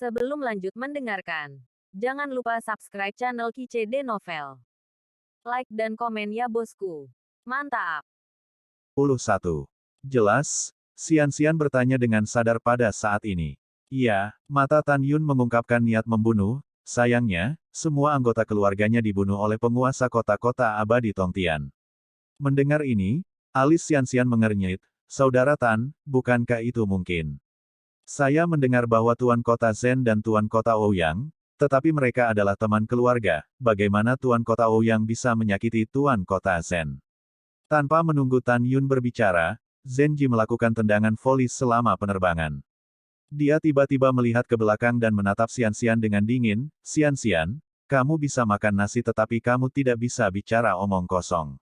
Sebelum lanjut mendengarkan, jangan lupa subscribe channel KCD Novel. Like dan komen ya bosku. Mantap. 11. Jelas, Xian bertanya dengan sadar pada saat ini. Iya, mata Tan Yun mengungkapkan niat membunuh, sayangnya, semua anggota keluarganya dibunuh oleh penguasa kota-kota abadi Tongtian. Mendengar ini, alis Xian mengernyit, Saudara Tan, bukankah itu mungkin? Saya mendengar bahwa Tuan Kota Zhen dan Tuan Kota Ouyang, tetapi mereka adalah teman keluarga, bagaimana Tuan Kota Ouyang bisa menyakiti Tuan Kota Zhen? Tanpa menunggu Tan Yun berbicara, Zenji melakukan tendangan voli selama penerbangan. Dia tiba-tiba melihat ke belakang dan menatap Xian dengan dingin, Xian, kamu bisa makan nasi tetapi kamu tidak bisa bicara omong kosong.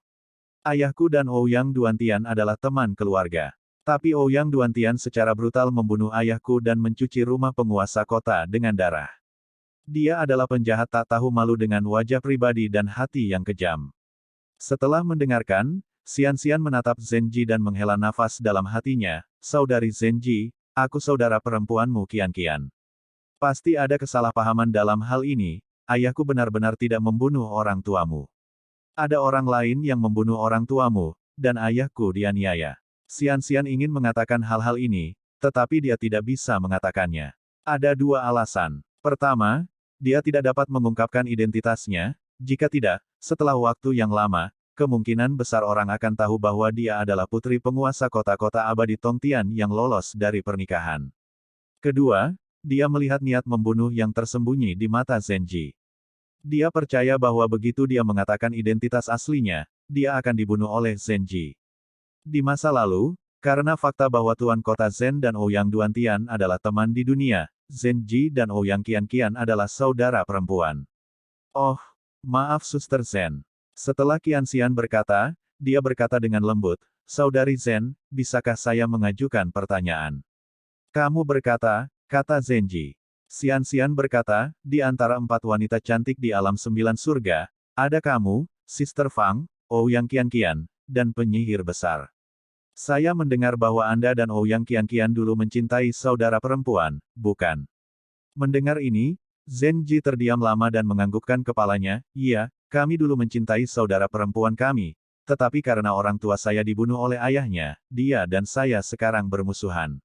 Ayahku dan Ouyang Duantian adalah teman keluarga. Tapi Ouyang Duantian secara brutal membunuh ayahku dan mencuci rumah penguasa kota dengan darah. Dia adalah penjahat tak tahu malu dengan wajah pribadi dan hati yang kejam. Setelah mendengarkan, Xian menatap Zenji dan menghela nafas dalam hatinya, Saudari Zenji, aku saudara perempuanmu Qian. Pasti ada kesalahpahaman dalam hal ini, ayahku benar-benar tidak membunuh orang tuamu. Ada orang lain yang membunuh orang tuamu, dan ayahku dianiaya. Xian ingin mengatakan hal-hal ini, tetapi dia tidak bisa mengatakannya. Ada dua alasan. Pertama, dia tidak dapat mengungkapkan identitasnya, jika tidak, setelah waktu yang lama, kemungkinan besar orang akan tahu bahwa dia adalah putri penguasa kota-kota abadi Tongtian yang lolos dari pernikahan. Kedua, dia melihat niat membunuh yang tersembunyi di mata Zenji. Dia percaya bahwa begitu dia mengatakan identitas aslinya, dia akan dibunuh oleh Zenji. Di masa lalu, karena fakta bahwa Tuan Kota Zhen dan Ouyang Duantian adalah teman di dunia, Zenji dan Ouyang Qian adalah saudara perempuan. Oh, maaf Suster Zhen. Setelah Qian berkata, dia berkata dengan lembut, Saudari Zhen, bisakah saya mengajukan pertanyaan? Kamu berkata, kata Zenji. Xian berkata, di antara 4 wanita cantik di alam 9 surga, ada kamu, Sister Fang, Ouyang Qian, dan penyihir besar. Saya mendengar bahwa Anda dan Ouyang Qian dulu mencintai saudara perempuan, bukan? Mendengar ini, Zenji terdiam lama dan menganggukkan kepalanya, iya, kami dulu mencintai saudara perempuan kami, tetapi karena orang tua saya dibunuh oleh ayahnya, dia dan saya sekarang bermusuhan.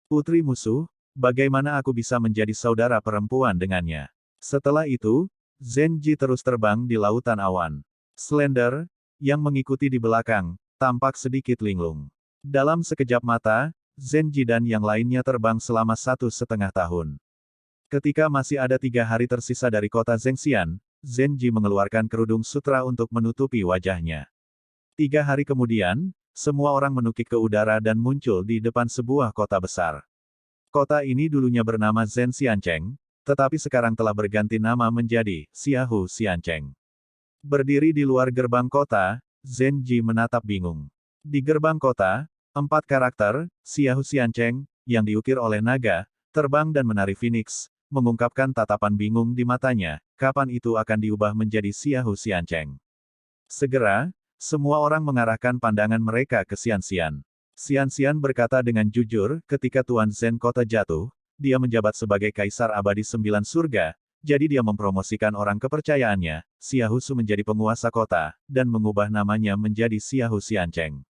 Putri musuh, bagaimana aku bisa menjadi saudara perempuan dengannya? Setelah itu, Zenji terus terbang di lautan awan. Slender, yang mengikuti di belakang, tampak sedikit linglung. Dalam sekejap mata, Zenji dan yang lainnya terbang selama 1,5 tahun. Ketika masih ada 3 hari tersisa dari kota Zhengxian, Zenji mengeluarkan kerudung sutra untuk menutupi wajahnya. 3 hari kemudian, semua orang menukik ke udara dan muncul di depan sebuah kota besar. Kota ini dulunya bernama Zhen Xiancheng, tetapi sekarang telah berganti nama menjadi Xiahu Xiancheng. Berdiri di luar gerbang kota, Zenji menatap bingung. Di gerbang kota, 4 karakter, Xiahu Xiancheng, yang diukir oleh naga, terbang dan menari Phoenix, mengungkapkan tatapan bingung di matanya, kapan itu akan diubah menjadi Xiahu Xiancheng. Segera, semua orang mengarahkan pandangan mereka ke Xian. Xian berkata dengan jujur, ketika Tuan Zhen kota jatuh, dia menjabat sebagai Kaisar Abadi 9 Surga, jadi dia mempromosikan orang kepercayaannya, Xiahu Su menjadi penguasa kota, dan mengubah namanya menjadi Xiahu Xiancheng.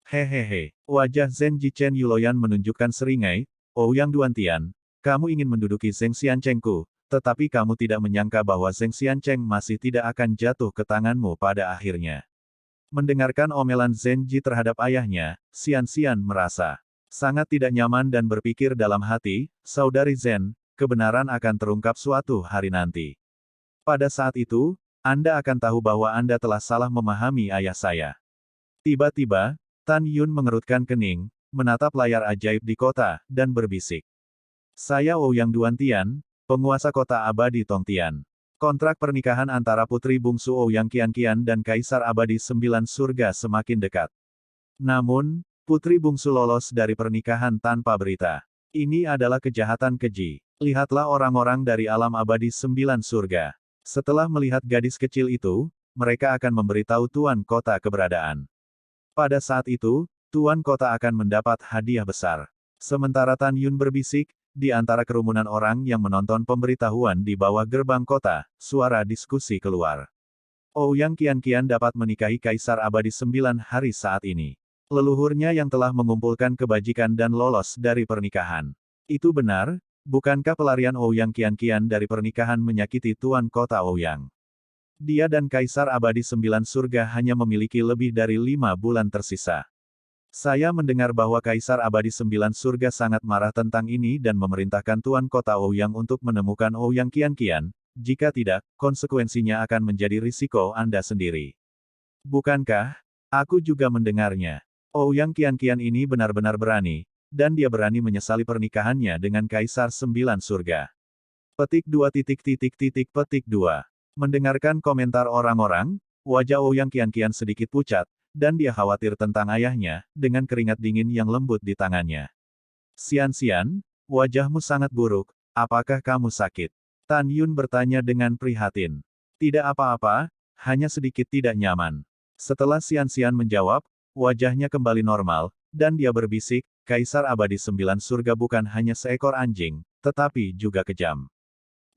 Hehehe, wajah Zenji Chen Yuloyan menunjukkan seringai, Ouyang Duantian, kamu ingin menduduki Zheng Xianchengku, tetapi kamu tidak menyangka bahwa Zheng Xiancheng masih tidak akan jatuh ke tanganmu pada akhirnya. Mendengarkan omelan Zenji terhadap ayahnya, Xian merasa sangat tidak nyaman dan berpikir dalam hati, Saudari Zhen, kebenaran akan terungkap suatu hari nanti. Pada saat itu, Anda akan tahu bahwa Anda telah salah memahami ayah saya. Tiba-tiba, Tan Yun mengerutkan kening, menatap layar ajaib di kota, dan berbisik. Saya Ouyang Duantian, penguasa kota abadi Tongtian. Kontrak pernikahan antara putri bungsu Ouyang Qian dan Kaisar Abadi 9 Surga semakin dekat. Namun, putri bungsu lolos dari pernikahan tanpa berita. Ini adalah kejahatan keji. Lihatlah orang-orang dari alam abadi 9 surga. Setelah melihat gadis kecil itu, mereka akan memberitahu Tuan Kota keberadaan. Pada saat itu, Tuan Kota akan mendapat hadiah besar. Sementara Tan Yun berbisik, di antara kerumunan orang yang menonton pemberitahuan di bawah gerbang kota, suara diskusi keluar. Ouyang Qianqian dapat menikahi Kaisar Abadi 9 hari saat ini. Leluhurnya yang telah mengumpulkan kebajikan dan lolos dari pernikahan. Itu benar, bukankah pelarian Ouyang Qianqian dari pernikahan menyakiti Tuan Kota Ouyang? Dia dan Kaisar Abadi 9 Surga hanya memiliki lebih dari 5 bulan tersisa. Saya mendengar bahwa Kaisar Abadi 9 Surga sangat marah tentang ini dan memerintahkan Tuan Kota Ouyang untuk menemukan Ouyang Qianqian, jika tidak, konsekuensinya akan menjadi risiko Anda sendiri. Bukankah? Aku juga mendengarnya. Ouyang Qianqian ini benar-benar berani, dan dia berani menyesali pernikahannya dengan Kaisar 9 Surga. Petik 2. Mendengarkan komentar orang-orang, wajah Ouyang Qianqian sedikit pucat, dan dia khawatir tentang ayahnya, dengan keringat dingin yang lembut di tangannya. Xian, wajahmu sangat buruk, apakah kamu sakit? Tan Yun bertanya dengan prihatin. Tidak apa-apa, hanya sedikit tidak nyaman. Setelah Xian menjawab, wajahnya kembali normal, dan dia berbisik, Kaisar Abadi 9 Surga bukan hanya seekor anjing, tetapi juga kejam.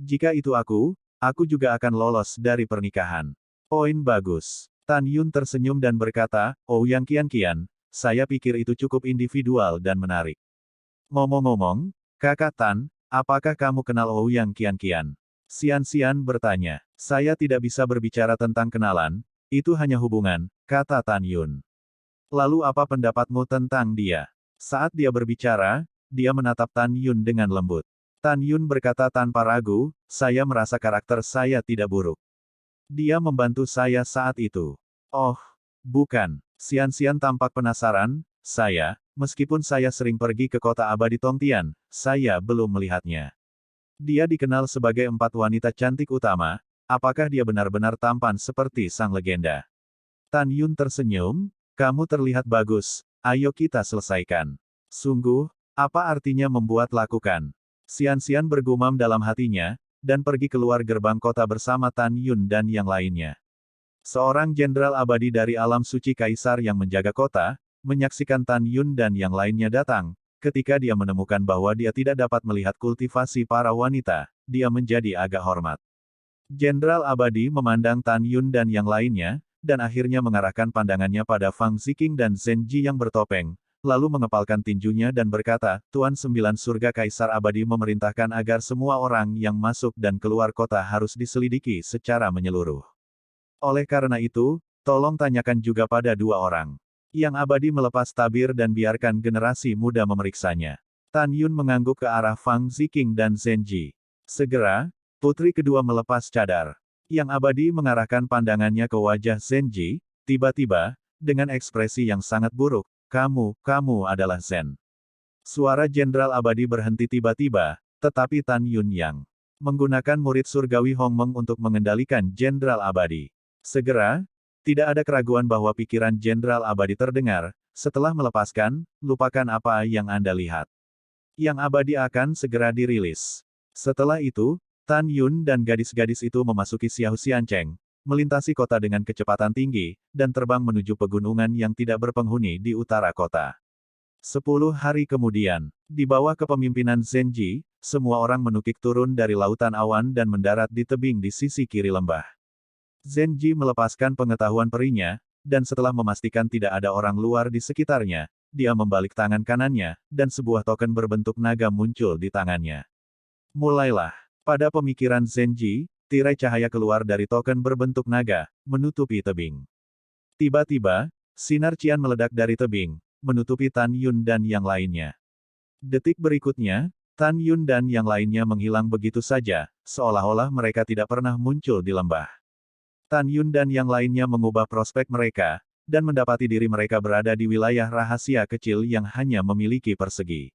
Jika itu aku juga akan lolos dari pernikahan. Poin bagus. Tan Yun tersenyum dan berkata, Ouyang Qianqian, saya pikir itu cukup individual dan menarik. Ngomong-ngomong, Kakak Tan, apakah kamu kenal Ouyang Qianqian? Xian bertanya. Saya tidak bisa berbicara tentang kenalan, itu hanya hubungan, kata Tan Yun. Lalu apa pendapatmu tentang dia? Saat dia berbicara, dia menatap Tan Yun dengan lembut. Tan Yun berkata tanpa ragu, saya merasa karakter saya tidak buruk. Dia membantu saya saat itu. Oh, bukan. Xian tampak penasaran, meskipun saya sering pergi ke kota abadi Tongtian, saya belum melihatnya. Dia dikenal sebagai 4 wanita cantik utama, apakah dia benar-benar tampan seperti sang legenda? Tan Yun tersenyum, kamu terlihat bagus, ayo kita selesaikan. Sungguh, apa artinya membuat lakukan? Xian bergumam dalam hatinya, dan pergi keluar gerbang kota bersama Tan Yun dan yang lainnya. Seorang jenderal abadi dari alam suci Kaisar yang menjaga kota, menyaksikan Tan Yun dan yang lainnya datang. Ketika dia menemukan bahwa dia tidak dapat melihat kultivasi para wanita, dia menjadi agak hormat. Jenderal abadi memandang Tan Yun dan yang lainnya, dan akhirnya mengarahkan pandangannya pada Fang Ziqing dan Zhen Ji yang bertopeng, lalu mengepalkan tinjunya dan berkata, Tuan 9 Surga Kaisar Abadi memerintahkan agar semua orang yang masuk dan keluar kota harus diselidiki secara menyeluruh. Oleh karena itu, tolong tanyakan juga pada 2 orang. Yang abadi melepas tabir dan biarkan generasi muda memeriksanya. Tan Yun mengangguk ke arah Fang Ziqing dan Zhen Ji. Segera, putri kedua melepas cadar. Yang abadi mengarahkan pandangannya ke wajah Zhen Ji, tiba-tiba, dengan ekspresi yang sangat buruk, kamu adalah Zen. Suara Jenderal Abadi berhenti tiba-tiba, tetapi Tan Yun yang menggunakan murid surgawi Hongmeng untuk mengendalikan Jenderal Abadi. Segera, tidak ada keraguan bahwa pikiran Jenderal Abadi terdengar, setelah melepaskan, lupakan apa yang Anda lihat. Yang abadi akan segera dirilis. Setelah itu, Tan Yun dan gadis-gadis itu memasuki Xiao Xiancheng, melintasi kota dengan kecepatan tinggi, dan terbang menuju pegunungan yang tidak berpenghuni di utara kota. 10 hari kemudian, di bawah kepemimpinan Zhen Ji, semua orang menukik turun dari lautan awan dan mendarat di tebing di sisi kiri lembah. Zhen Ji melepaskan pengetahuan perinya, dan setelah memastikan tidak ada orang luar di sekitarnya, dia membalik tangan kanannya, dan sebuah token berbentuk naga muncul di tangannya. Mulailah. Pada pemikiran Zhen Ji, tirai cahaya keluar dari token berbentuk naga, menutupi tebing. Tiba-tiba, sinar cian meledak dari tebing, menutupi Tan Yun dan yang lainnya. Detik berikutnya, Tan Yun dan yang lainnya menghilang begitu saja, seolah-olah mereka tidak pernah muncul di lembah. Tan Yun dan yang lainnya mengubah prospek mereka, dan mendapati diri mereka berada di wilayah rahasia kecil yang hanya memiliki persegi.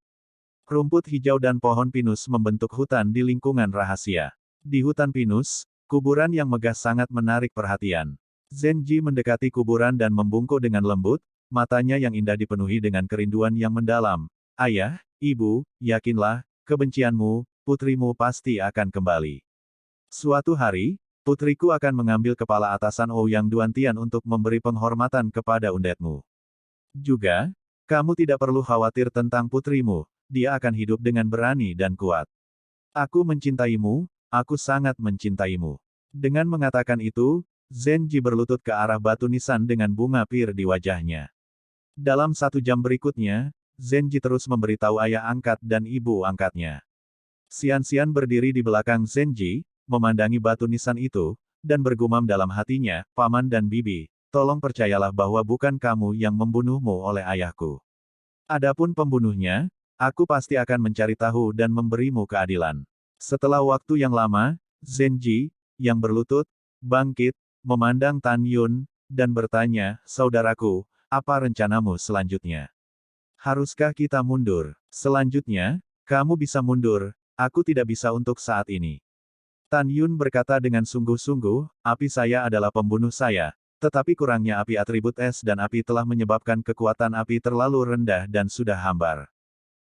Rumput hijau dan pohon pinus membentuk hutan di lingkungan rahasia. Di hutan pinus, kuburan yang megah sangat menarik perhatian. Zhen Ji mendekati kuburan dan membungkuk dengan lembut, matanya yang indah dipenuhi dengan kerinduan yang mendalam. Ayah, ibu, yakinlah, kebencianmu, putrimu pasti akan kembali. Suatu hari, putriku akan mengambil kepala atasan Ouyang Duantian untuk memberi penghormatan kepada undetmu. Juga, kamu tidak perlu khawatir tentang putrimu, dia akan hidup dengan berani dan kuat. Aku mencintaimu, aku sangat mencintaimu. Dengan mengatakan itu, Zenji berlutut ke arah batu nisan dengan bunga pir di wajahnya. Dalam 1 jam berikutnya, Zenji terus memberitahu ayah angkat dan ibu angkatnya. Xian-Xian berdiri di belakang Zenji, memandangi batu nisan itu, dan bergumam dalam hatinya, Paman dan Bibi, tolong percayalah bahwa bukan kamu yang membunuhmu oleh ayahku. Adapun pembunuhnya, aku pasti akan mencari tahu dan memberimu keadilan. Setelah waktu yang lama, Zenji, yang berlutut, bangkit, memandang Tan Yun, dan bertanya, saudaraku, apa rencanamu selanjutnya? Haruskah kita mundur? Selanjutnya, kamu bisa mundur, aku tidak bisa untuk saat ini. Tan Yun berkata dengan sungguh-sungguh, api saya adalah pembunuh saya, tetapi kurangnya api atribut es dan api telah menyebabkan kekuatan api terlalu rendah dan sudah hambar.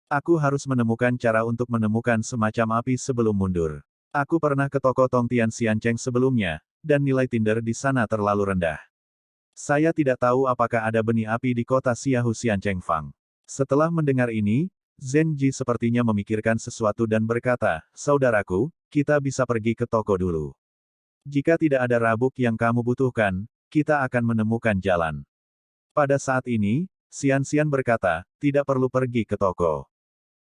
Aku harus menemukan cara untuk menemukan semacam api sebelum mundur. Aku pernah ke toko Tongtian Xiancheng sebelumnya, dan nilai tinder di sana terlalu rendah. Saya tidak tahu apakah ada benih api di kota Xiahu Xiancheng Fang. Setelah mendengar ini, Zenji sepertinya memikirkan sesuatu dan berkata, saudaraku, kita bisa pergi ke toko dulu. Jika tidak ada rabuk yang kamu butuhkan, kita akan menemukan jalan. Pada saat ini, Xian-Xian berkata, tidak perlu pergi ke toko.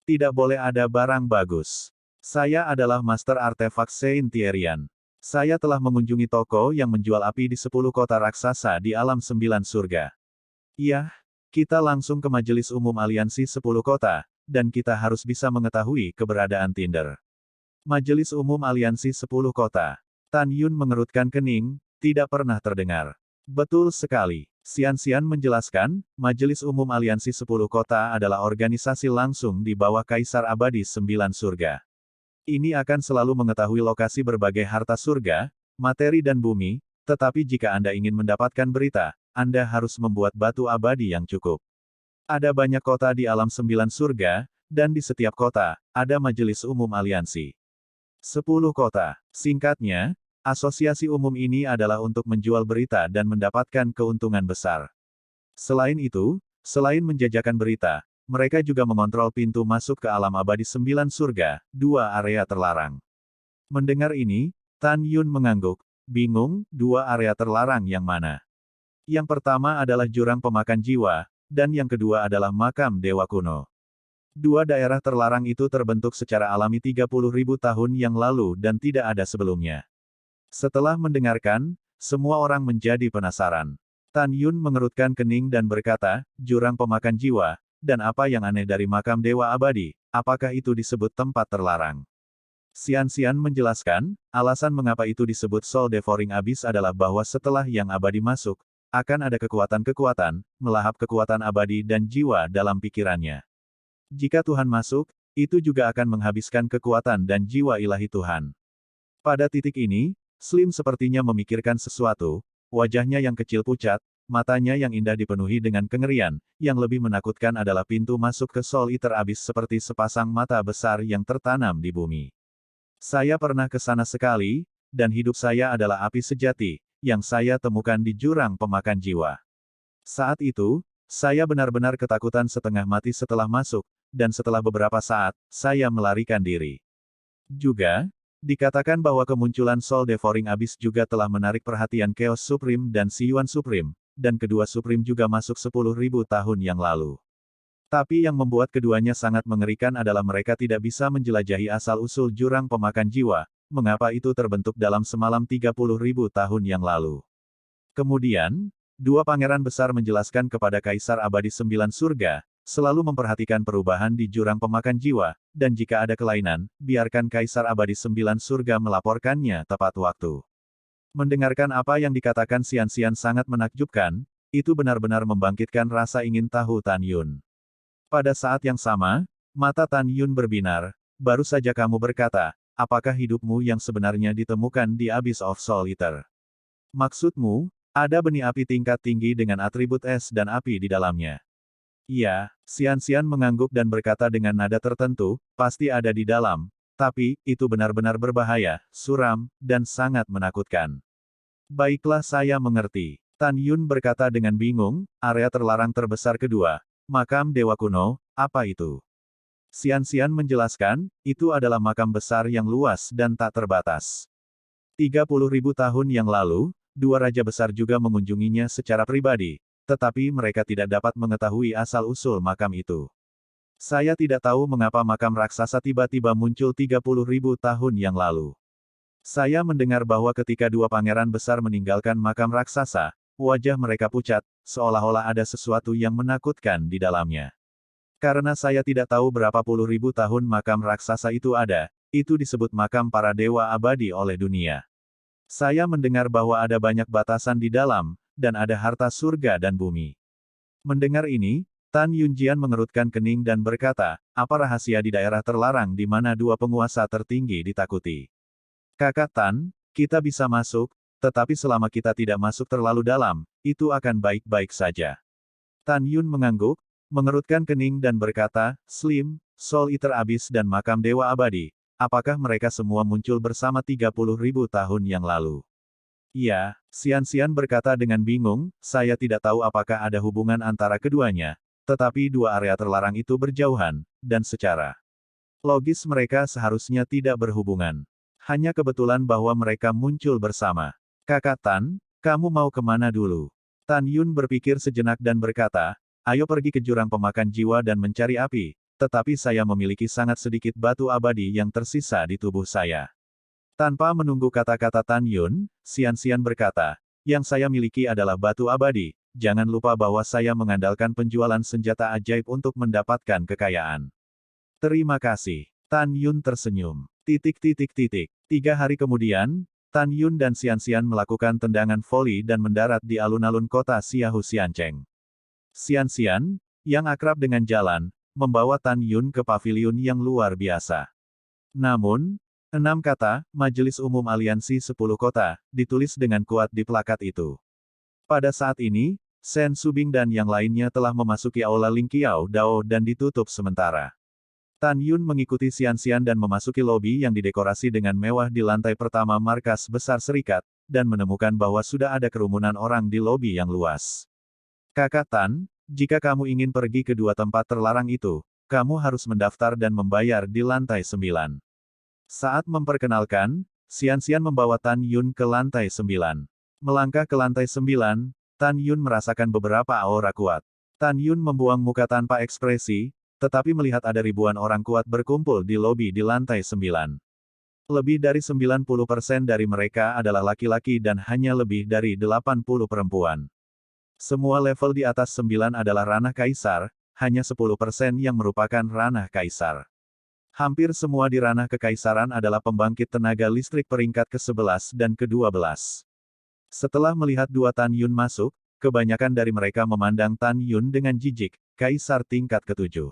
Tidak boleh ada barang bagus. Saya adalah Master Artefak Saint Thierry. Saya telah mengunjungi toko yang menjual api di 10 kota raksasa di alam 9 surga. Iya, kita langsung ke Majelis Umum Aliansi 10 kota, dan kita harus bisa mengetahui keberadaan Tinder. Majelis Umum Aliansi 10 kota. Tan Yun mengerutkan kening, tidak pernah terdengar. Betul sekali. Xian-Xian menjelaskan, Majelis Umum Aliansi 10 Kota adalah organisasi langsung di bawah Kaisar Abadi 9 Surga. Ini akan selalu mengetahui lokasi berbagai harta surga, materi dan bumi, tetapi jika Anda ingin mendapatkan berita, Anda harus membuat batu abadi yang cukup. Ada banyak kota di alam 9 surga, dan di setiap kota, ada Majelis Umum Aliansi. 10 kota. Singkatnya, asosiasi umum ini adalah untuk menjual berita dan mendapatkan keuntungan besar. Selain itu, selain menjajakan berita, mereka juga mengontrol pintu masuk ke alam abadi 9 surga, 2 area terlarang. Mendengar ini, Tan Yun mengangguk, bingung, 2 area terlarang yang mana? Yang pertama adalah jurang pemakan jiwa, dan yang kedua adalah makam dewa kuno. 2 daerah terlarang itu terbentuk secara alami 30.000 tahun yang lalu dan tidak ada sebelumnya. Setelah mendengarkan, semua orang menjadi penasaran. Tan Yun mengerutkan kening dan berkata, jurang pemakan jiwa, dan apa yang aneh dari makam dewa abadi, apakah itu disebut tempat terlarang? Xian-Xian menjelaskan, alasan mengapa itu disebut Soul Devouring Abyss adalah bahwa setelah yang abadi masuk, akan ada kekuatan-kekuatan, melahap kekuatan abadi dan jiwa dalam pikirannya. Jika Tuhan masuk, itu juga akan menghabiskan kekuatan dan jiwa ilahi Tuhan. Pada titik ini, Slim sepertinya memikirkan sesuatu, wajahnya yang kecil pucat, matanya yang indah dipenuhi dengan kengerian, yang lebih menakutkan adalah pintu masuk ke Soul Eater Abyss seperti sepasang mata besar yang tertanam di bumi. Saya pernah ke sana sekali, dan hidup saya adalah api sejati, yang saya temukan di jurang pemakan jiwa. Saat itu, saya benar-benar ketakutan setengah mati setelah masuk, dan setelah beberapa saat, saya melarikan diri. Juga, dikatakan bahwa kemunculan Soul Devouring Abyss juga telah menarik perhatian Chaos Supreme dan Siyuan Supreme, dan kedua Supreme juga masuk 10.000 tahun yang lalu. Tapi yang membuat keduanya sangat mengerikan adalah mereka tidak bisa menjelajahi asal-usul jurang pemakan jiwa, mengapa itu terbentuk dalam semalam 30.000 tahun yang lalu. Kemudian, 2 pangeran besar menjelaskan kepada Kaisar Abadi 9 Surga, selalu memperhatikan perubahan di jurang pemakan jiwa, dan jika ada kelainan, biarkan Kaisar Abadi 9 Surga melaporkannya tepat waktu. Mendengarkan apa yang dikatakan Xian-Xian sangat menakjubkan, itu benar-benar membangkitkan rasa ingin tahu Tan Yun. Pada saat yang sama, mata Tan Yun berbinar, baru saja kamu berkata, apakah hidupmu yang sebenarnya ditemukan di Abyss of Soul Eater? Maksudmu, ada benih api tingkat tinggi dengan atribut es dan api di dalamnya. Iya, Xian-Xian mengangguk dan berkata dengan nada tertentu, pasti ada di dalam, tapi, itu benar-benar berbahaya, suram, dan sangat menakutkan. Baiklah saya mengerti. Tan Yun berkata dengan bingung, area terlarang terbesar kedua, makam dewa kuno, apa itu? Xian menjelaskan, itu adalah makam besar yang luas dan tak terbatas. 30.000 tahun yang lalu, dua raja besar juga mengunjunginya secara pribadi, tetapi mereka tidak dapat mengetahui asal-usul makam itu. Saya tidak tahu mengapa makam raksasa tiba-tiba muncul 30.000 tahun yang lalu. Saya mendengar bahwa ketika dua pangeran besar meninggalkan makam raksasa, wajah mereka pucat, seolah-olah ada sesuatu yang menakutkan di dalamnya. Karena saya tidak tahu berapa puluh ribu tahun makam raksasa itu ada, itu disebut makam para dewa abadi oleh dunia. Saya mendengar bahwa ada banyak batasan di dalam, dan ada harta surga dan bumi. Mendengar ini, Tan Yunjian mengerutkan kening dan berkata, apa rahasia di daerah terlarang di mana dua penguasa tertinggi ditakuti? Kakak Tan, kita bisa masuk, tetapi selama kita tidak masuk terlalu dalam, itu akan baik-baik saja. Tan Yun mengangguk, mengerutkan kening dan berkata, Slim, Soul Eater Abyss dan makam Dewa Abadi, apakah mereka semua muncul bersama 30.000 tahun yang lalu? Iya, Xian berkata dengan bingung, saya tidak tahu apakah ada hubungan antara keduanya, tetapi dua area terlarang itu berjauhan, dan secara logis mereka seharusnya tidak berhubungan. Hanya kebetulan bahwa mereka muncul bersama. Kakak Tan, kamu mau kemana dulu? Tan Yun berpikir sejenak dan berkata, ayo pergi ke jurang pemakan jiwa dan mencari api, tetapi saya memiliki sangat sedikit batu abadi yang tersisa di tubuh saya. Tanpa menunggu kata-kata Tan Yun, Xian berkata, yang saya miliki adalah batu abadi, jangan lupa bahwa saya mengandalkan penjualan senjata ajaib untuk mendapatkan kekayaan. Terima kasih. Tan Yun tersenyum. 3 hari kemudian, Tan Yun dan Xian melakukan tendangan voli dan mendarat di alun-alun kota Xiahu Xiancheng. Xian, yang akrab dengan jalan, membawa Tan Yun ke paviliun yang luar biasa. Namun, 6 kata, Majelis Umum Aliansi 10 Kota, ditulis dengan kuat di plakat itu. Pada saat ini, Shen Subing dan yang lainnya telah memasuki aula Lingqiao Dao dan ditutup sementara. Tan Yun mengikuti Xian dan memasuki lobi yang didekorasi dengan mewah di lantai pertama markas besar serikat, dan menemukan bahwa sudah ada kerumunan orang di lobi yang luas. Kakak Tan, jika kamu ingin pergi ke dua tempat terlarang itu, kamu harus mendaftar dan membayar di lantai 9. Saat memperkenalkan, Xian membawa Tan Yun ke lantai 9. Melangkah ke lantai 9, Tan Yun merasakan beberapa aura kuat. Tan Yun membuang muka tanpa ekspresi, tetapi melihat ada ribuan orang kuat berkumpul di lobi di lantai 9. Lebih dari 90% dari mereka adalah laki-laki dan hanya lebih dari 80 perempuan. Semua level di atas 9 adalah ranah kaisar, hanya 10% yang merupakan ranah kaisar. Hampir semua di ranah kekaisaran adalah pembangkit tenaga listrik peringkat ke-11 dan ke-12. Setelah melihat dua Tan Yun masuk, kebanyakan dari mereka memandang Tan Yun dengan jijik, kaisar tingkat ke-7.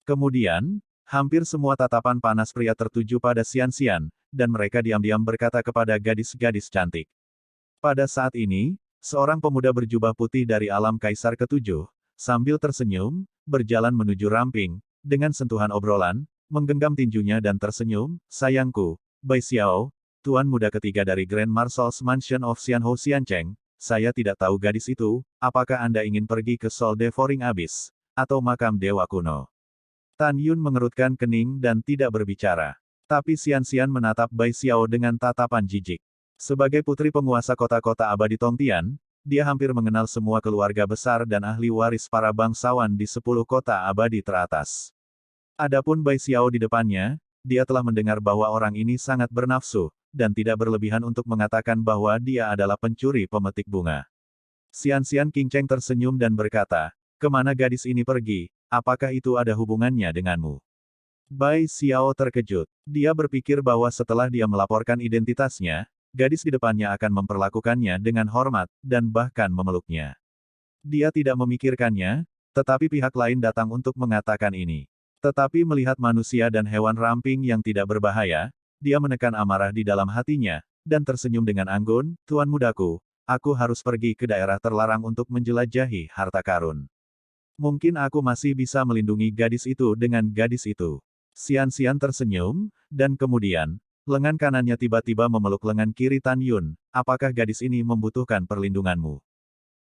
Kemudian, hampir semua tatapan panas pria tertuju pada Xian, dan mereka diam-diam berkata kepada gadis-gadis cantik. Pada saat ini, seorang pemuda berjubah putih dari alam kaisar ke-7, sambil tersenyum, berjalan menuju ramping, dengan sentuhan obrolan, menggenggam tinjunya dan tersenyum, sayangku, Bai Xiao, tuan muda ketiga dari Grand Marshal's Mansion of Xianhou Xiancheng, saya tidak tahu gadis itu, apakah Anda ingin pergi ke Sol Devouring Abyss, atau makam dewa kuno? Tan Yun mengerutkan kening dan tidak berbicara. Tapi Xian menatap Bai Xiao dengan tatapan jijik. Sebagai putri penguasa kota-kota abadi Tongtian, dia hampir mengenal semua keluarga besar dan ahli waris para bangsawan di 10 kota abadi teratas. Adapun Bai Xiao di depannya, dia telah mendengar bahwa orang ini sangat bernafsu, dan tidak berlebihan untuk mengatakan bahwa dia adalah pencuri pemetik bunga. Xian Qingcheng tersenyum dan berkata, kemana gadis ini pergi? Apakah itu ada hubungannya denganmu? Bai Xiao terkejut. Dia berpikir bahwa setelah dia melaporkan identitasnya, gadis di depannya akan memperlakukannya dengan hormat, dan bahkan memeluknya. Dia tidak memikirkannya, tetapi pihak lain datang untuk mengatakan ini. Tetapi melihat manusia dan hewan ramping yang tidak berbahaya, dia menekan amarah di dalam hatinya, dan tersenyum dengan anggun, Tuan mudaku, aku harus pergi ke daerah terlarang untuk menjelajahi harta karun. Mungkin aku masih bisa melindungi gadis itu dengan gadis itu. Xian tersenyum, dan kemudian, lengan kanannya tiba-tiba memeluk lengan kiri Tan Yun, apakah gadis ini membutuhkan perlindunganmu?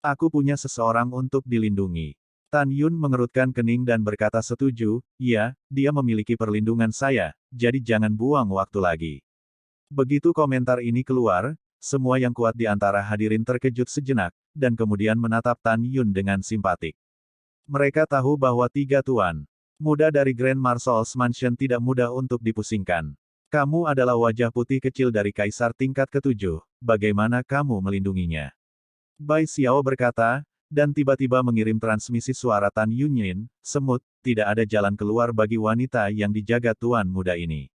Aku punya seseorang untuk dilindungi. Tan Yun mengerutkan kening dan berkata setuju, iya, dia memiliki perlindungan saya, jadi jangan buang waktu lagi. Begitu komentar ini keluar, semua yang kuat di antara hadirin terkejut sejenak, dan kemudian menatap Tan Yun dengan simpatik. Mereka tahu bahwa tiga tuan muda dari Grand Marshal's Mansion tidak mudah untuk dipusingkan. Kamu adalah wajah putih kecil dari Kaisar tingkat ketujuh, bagaimana kamu melindunginya? Bai Xiao berkata, dan tiba-tiba mengirim transmisi suara Tan Yunyin, semut, tidak ada jalan keluar bagi wanita yang dijaga tuan muda ini.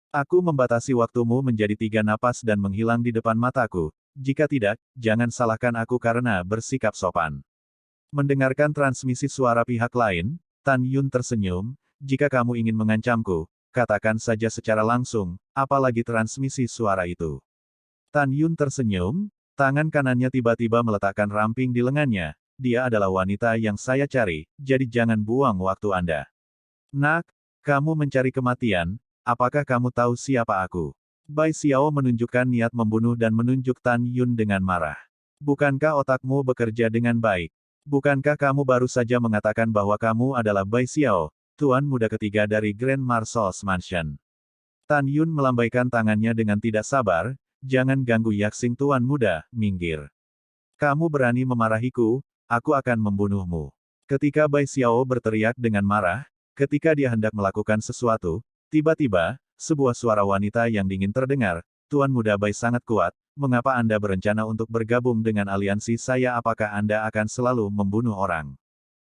Aku membatasi waktumu menjadi 3 napas dan menghilang di depan mataku, jika tidak, jangan salahkan aku karena bersikap sopan. Mendengarkan transmisi suara pihak lain, Tan Yun tersenyum, jika kamu ingin mengancamku, katakan saja secara langsung, apalagi transmisi suara itu. Tan Yun tersenyum, tangan kanannya tiba-tiba meletakkan ramping di lengannya, dia adalah wanita yang saya cari, jadi jangan buang waktu Anda. Nak, kamu mencari kematian, apakah kamu tahu siapa aku? Bai Xiao menunjukkan niat membunuh dan menunjuk Tan Yun dengan marah. Bukankah otakmu bekerja dengan baik? Bukankah kamu baru saja mengatakan bahwa kamu adalah Bai Xiao, tuan muda ketiga dari Grand Marshal's Mansion? Tan Yun melambaikan tangannya dengan tidak sabar, jangan ganggu Yaksing tuan muda, minggir. Kamu berani memarahiku, aku akan membunuhmu. Ketika Bai Xiao berteriak dengan marah, ketika dia hendak melakukan sesuatu, tiba-tiba, sebuah suara wanita yang dingin terdengar, Tuan muda Bai sangat kuat, mengapa Anda berencana untuk bergabung dengan aliansi saya? Apakah Anda akan selalu membunuh orang?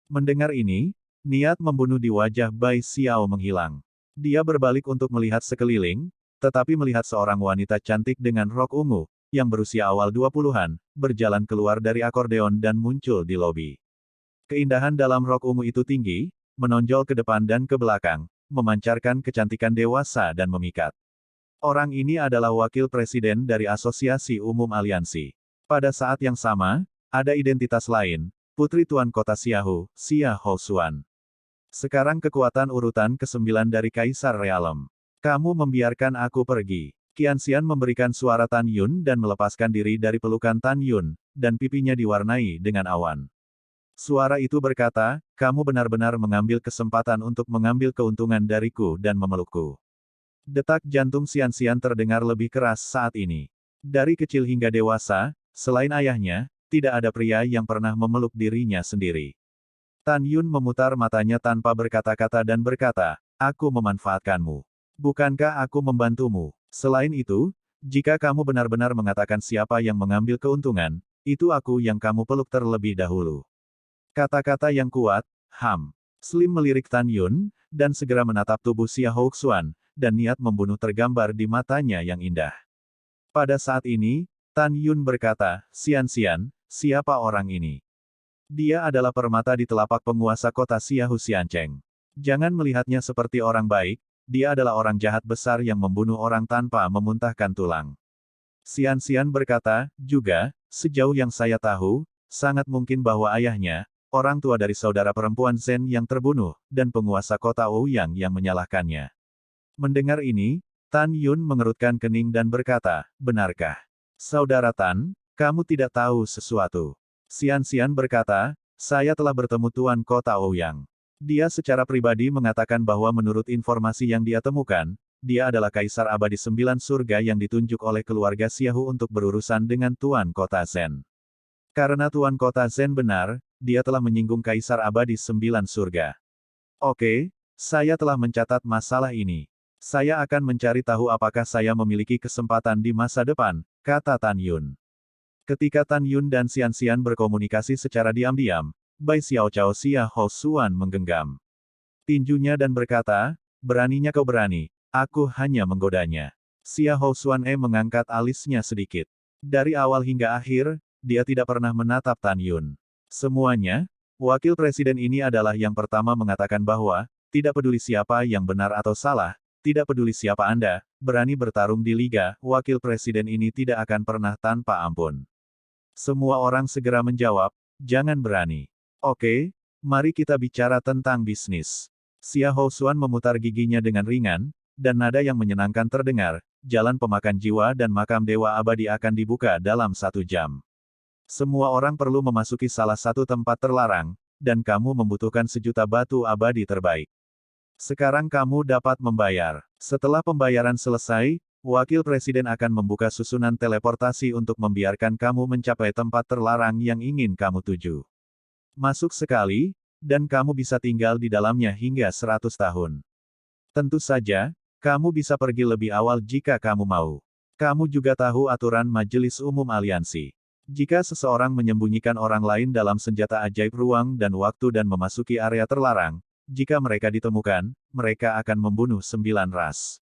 Mendengar ini, niat membunuh di wajah Bai Xiao menghilang. Dia berbalik untuk melihat sekeliling, tetapi melihat seorang wanita cantik dengan rok ungu, yang berusia awal 20-an, berjalan keluar dari akordeon dan muncul di lobi. Keindahan dalam rok ungu itu tinggi, menonjol ke depan dan ke belakang, memancarkan kecantikan dewasa dan memikat. Orang ini adalah wakil presiden dari Asosiasi Umum Aliansi. Pada saat yang sama, ada identitas lain, Putri Tuan Kota Xiahu, Xia Houxuan. Sekarang kekuatan urutan ke-9 dari Kaisar Realem. Kamu membiarkan aku pergi. Qianxian memberikan suara Tan Yun dan melepaskan diri dari pelukan Tan Yun, dan pipinya diwarnai dengan awan. Suara itu berkata, kamu benar-benar mengambil kesempatan untuk mengambil keuntungan dariku dan memelukku. Detak jantung Qianxian terdengar lebih keras saat ini. Dari kecil hingga dewasa, selain ayahnya, tidak ada pria yang pernah memeluk dirinya sendiri. Tan Yun memutar matanya tanpa berkata-kata dan berkata, aku memanfaatkanmu. Bukankah aku membantumu? Selain itu, jika kamu benar-benar mengatakan siapa yang mengambil keuntungan, itu aku yang kamu peluk terlebih dahulu. Kata-kata yang kuat, Ham. Slim melirik Tan Yun, dan segera menatap tubuh Xia Houxuan, dan niat membunuh tergambar di matanya yang indah. Pada saat ini, Tan Yun berkata, Qianxian, siapa orang ini? Dia adalah permata di telapak penguasa kota Xiahu Xiancheng. Jangan melihatnya seperti orang baik, dia adalah orang jahat besar yang membunuh orang tanpa memuntahkan tulang. Qianxian berkata, juga, sejauh yang saya tahu, sangat mungkin bahwa ayahnya, orang tua dari saudara perempuan Zhen yang terbunuh, dan penguasa kota Ouyang yang menyalahkannya. Mendengar ini, Tan Yun mengerutkan kening dan berkata, benarkah? Saudara Tan, kamu tidak tahu sesuatu. Qianxian berkata, saya telah bertemu Tuan Kota Ouyang. Dia secara pribadi mengatakan bahwa menurut informasi yang dia temukan, dia adalah Kaisar Abadi 9 Surga yang ditunjuk oleh keluarga Xiahu untuk berurusan dengan Tuan Kota Zhen. Karena Tuan Kota Zhen benar, dia telah menyinggung Kaisar Abadi 9 Surga. Oke, saya telah mencatat masalah ini. Saya akan mencari tahu apakah saya memiliki kesempatan di masa depan, kata Tan Yun. Ketika Tan Yun dan Qianxian berkomunikasi secara diam-diam, Bai Xiao Chao Xia Houxuan menggenggam tinjunya dan berkata, beraninya kau berani, aku hanya menggodanya. Xia Houxuan mengangkat alisnya sedikit. Dari awal hingga akhir, dia tidak pernah menatap Tan Yun. Semuanya, wakil presiden ini adalah yang pertama mengatakan bahwa, tidak peduli siapa yang benar atau salah, tidak peduli siapa Anda, berani bertarung di liga, wakil presiden ini tidak akan pernah tanpa ampun. Semua orang segera menjawab, jangan berani. Oke, mari kita bicara tentang bisnis. Xia Houxuan memutar giginya dengan ringan, dan nada yang menyenangkan terdengar, jalan pemakan jiwa dan makam Dewa Abadi akan dibuka dalam 1 jam. Semua orang perlu memasuki salah satu tempat terlarang, dan kamu membutuhkan 1.000.000 batu abadi terbaik. Sekarang kamu dapat membayar. Setelah pembayaran selesai, Wakil Presiden akan membuka susunan teleportasi untuk membiarkan kamu mencapai tempat terlarang yang ingin kamu tuju. Masuk sekali, dan kamu bisa tinggal di dalamnya hingga 100 tahun. Tentu saja, kamu bisa pergi lebih awal jika kamu mau. Kamu juga tahu aturan Majelis Umum Aliansi. Jika seseorang menyembunyikan orang lain dalam senjata ajaib ruang dan waktu dan memasuki area terlarang, jika mereka ditemukan, mereka akan membunuh 9 ras.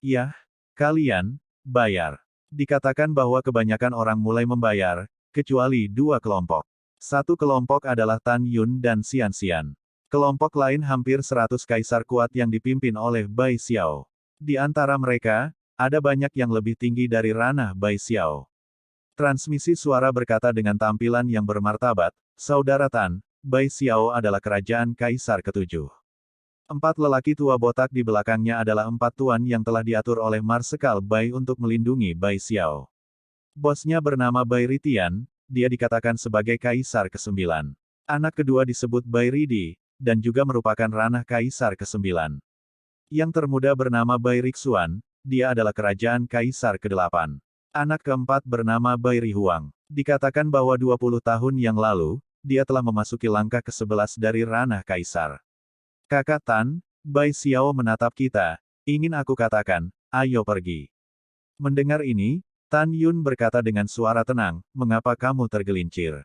Yah, kalian, bayar. Dikatakan bahwa kebanyakan orang mulai membayar, kecuali 2 kelompok. Satu kelompok adalah Tan Yun dan Xianxian. Kelompok lain hampir 100 kaisar kuat yang dipimpin oleh Bai Xiao. Di antara mereka, ada banyak yang lebih tinggi dari ranah Bai Xiao. Transmisi suara berkata dengan tampilan yang bermartabat, Saudara Tan, Bai Xiao adalah kerajaan kaisar ketujuh. 4 lelaki tua botak di belakangnya adalah 4 tuan yang telah diatur oleh Marsekal Bai untuk melindungi Bai Xiao. Bosnya bernama Bai Ritian, dia dikatakan sebagai kaisar ke-9. Anak kedua disebut Bai Ridi, dan juga merupakan ranah kaisar ke-9. Yang termuda bernama Bai Rixuan, dia adalah kerajaan kaisar ke-8. Anak keempat bernama Bai Rihuang. Dikatakan bahwa 20 tahun yang lalu, dia telah memasuki langkah ke-11 dari ranah kaisar. Kakak Tan, Bai Xiao menatap kita, ingin aku katakan, ayo pergi. Mendengar ini, Tan Yun berkata dengan suara tenang, mengapa kamu tergelincir?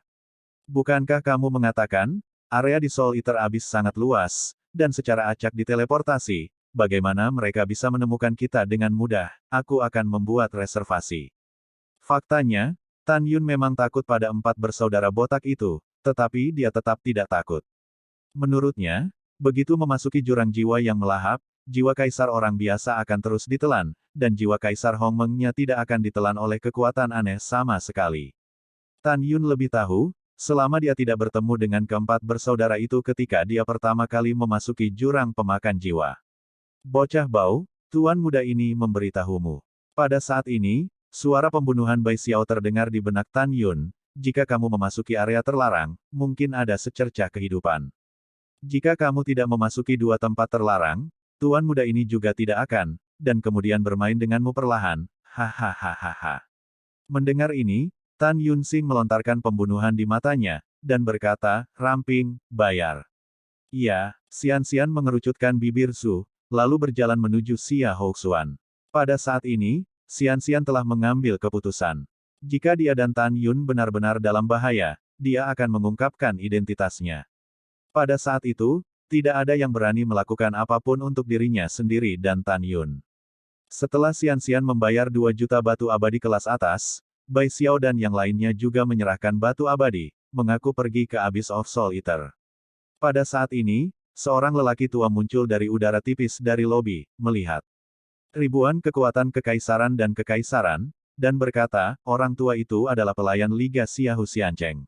Bukankah kamu mengatakan, area di Soul Eater Abyss sangat luas, dan secara acak diteleportasi, bagaimana mereka bisa menemukan kita dengan mudah, aku akan membuat reservasi. Faktanya, Tan Yun memang takut pada 4 bersaudara botak itu, tetapi dia tetap tidak takut. Menurutnya, begitu memasuki jurang jiwa yang melahap, jiwa kaisar orang biasa akan terus ditelan, dan jiwa kaisar Hongmeng-nya tidak akan ditelan oleh kekuatan aneh sama sekali. Tan Yun lebih tahu, selama dia tidak bertemu dengan keempat bersaudara itu ketika dia pertama kali memasuki jurang pemakan jiwa. Bocah bau, tuan muda ini memberitahumu. Pada saat ini, suara pembunuhan Bai Xiao terdengar di benak Tan Yun, jika kamu memasuki area terlarang, mungkin ada secercah kehidupan. Jika kamu tidak memasuki 2 tempat terlarang, tuan muda ini juga tidak akan, dan kemudian bermain denganmu perlahan, hahaha. Mendengar ini, Tan Yunsing melontarkan pembunuhan di matanya, dan berkata, ramping, bayar. Iya, Xianxian mengerucutkan bibir Su, lalu berjalan menuju Xia Houxuan. Pada saat ini, Xianxian telah mengambil keputusan. Jika dia dan Tan Yun benar-benar dalam bahaya, dia akan mengungkapkan identitasnya. Pada saat itu, tidak ada yang berani melakukan apapun untuk dirinya sendiri dan Tan Yun. Setelah Xianxian membayar 2 juta batu abadi kelas atas, Bai Xiao dan yang lainnya juga menyerahkan batu abadi, mengaku pergi ke Abyss of Soul Eater. Pada saat ini, seorang lelaki tua muncul dari udara tipis dari lobi, melihat ribuan kekuatan kekaisaran dan berkata, orang tua itu adalah pelayan Liga Xiahou Xiancheng.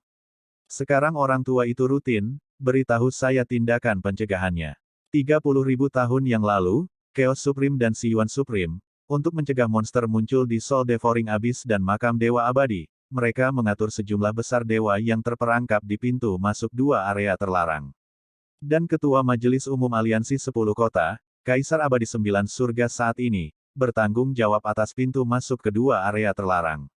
Sekarang orang tua itu rutin, beritahu saya tindakan pencegahannya. 30.000 tahun yang lalu, Chaos Supreme dan Xiyuan Supreme, untuk mencegah monster muncul di Soul Devouring Abyss dan makam Dewa Abadi, mereka mengatur sejumlah besar dewa yang terperangkap di pintu masuk 2 area terlarang. Dan Ketua Majelis Umum Aliansi 10 Kota, Kaisar Abadi 9 Surga saat ini, bertanggung jawab atas pintu masuk ke 2 area terlarang.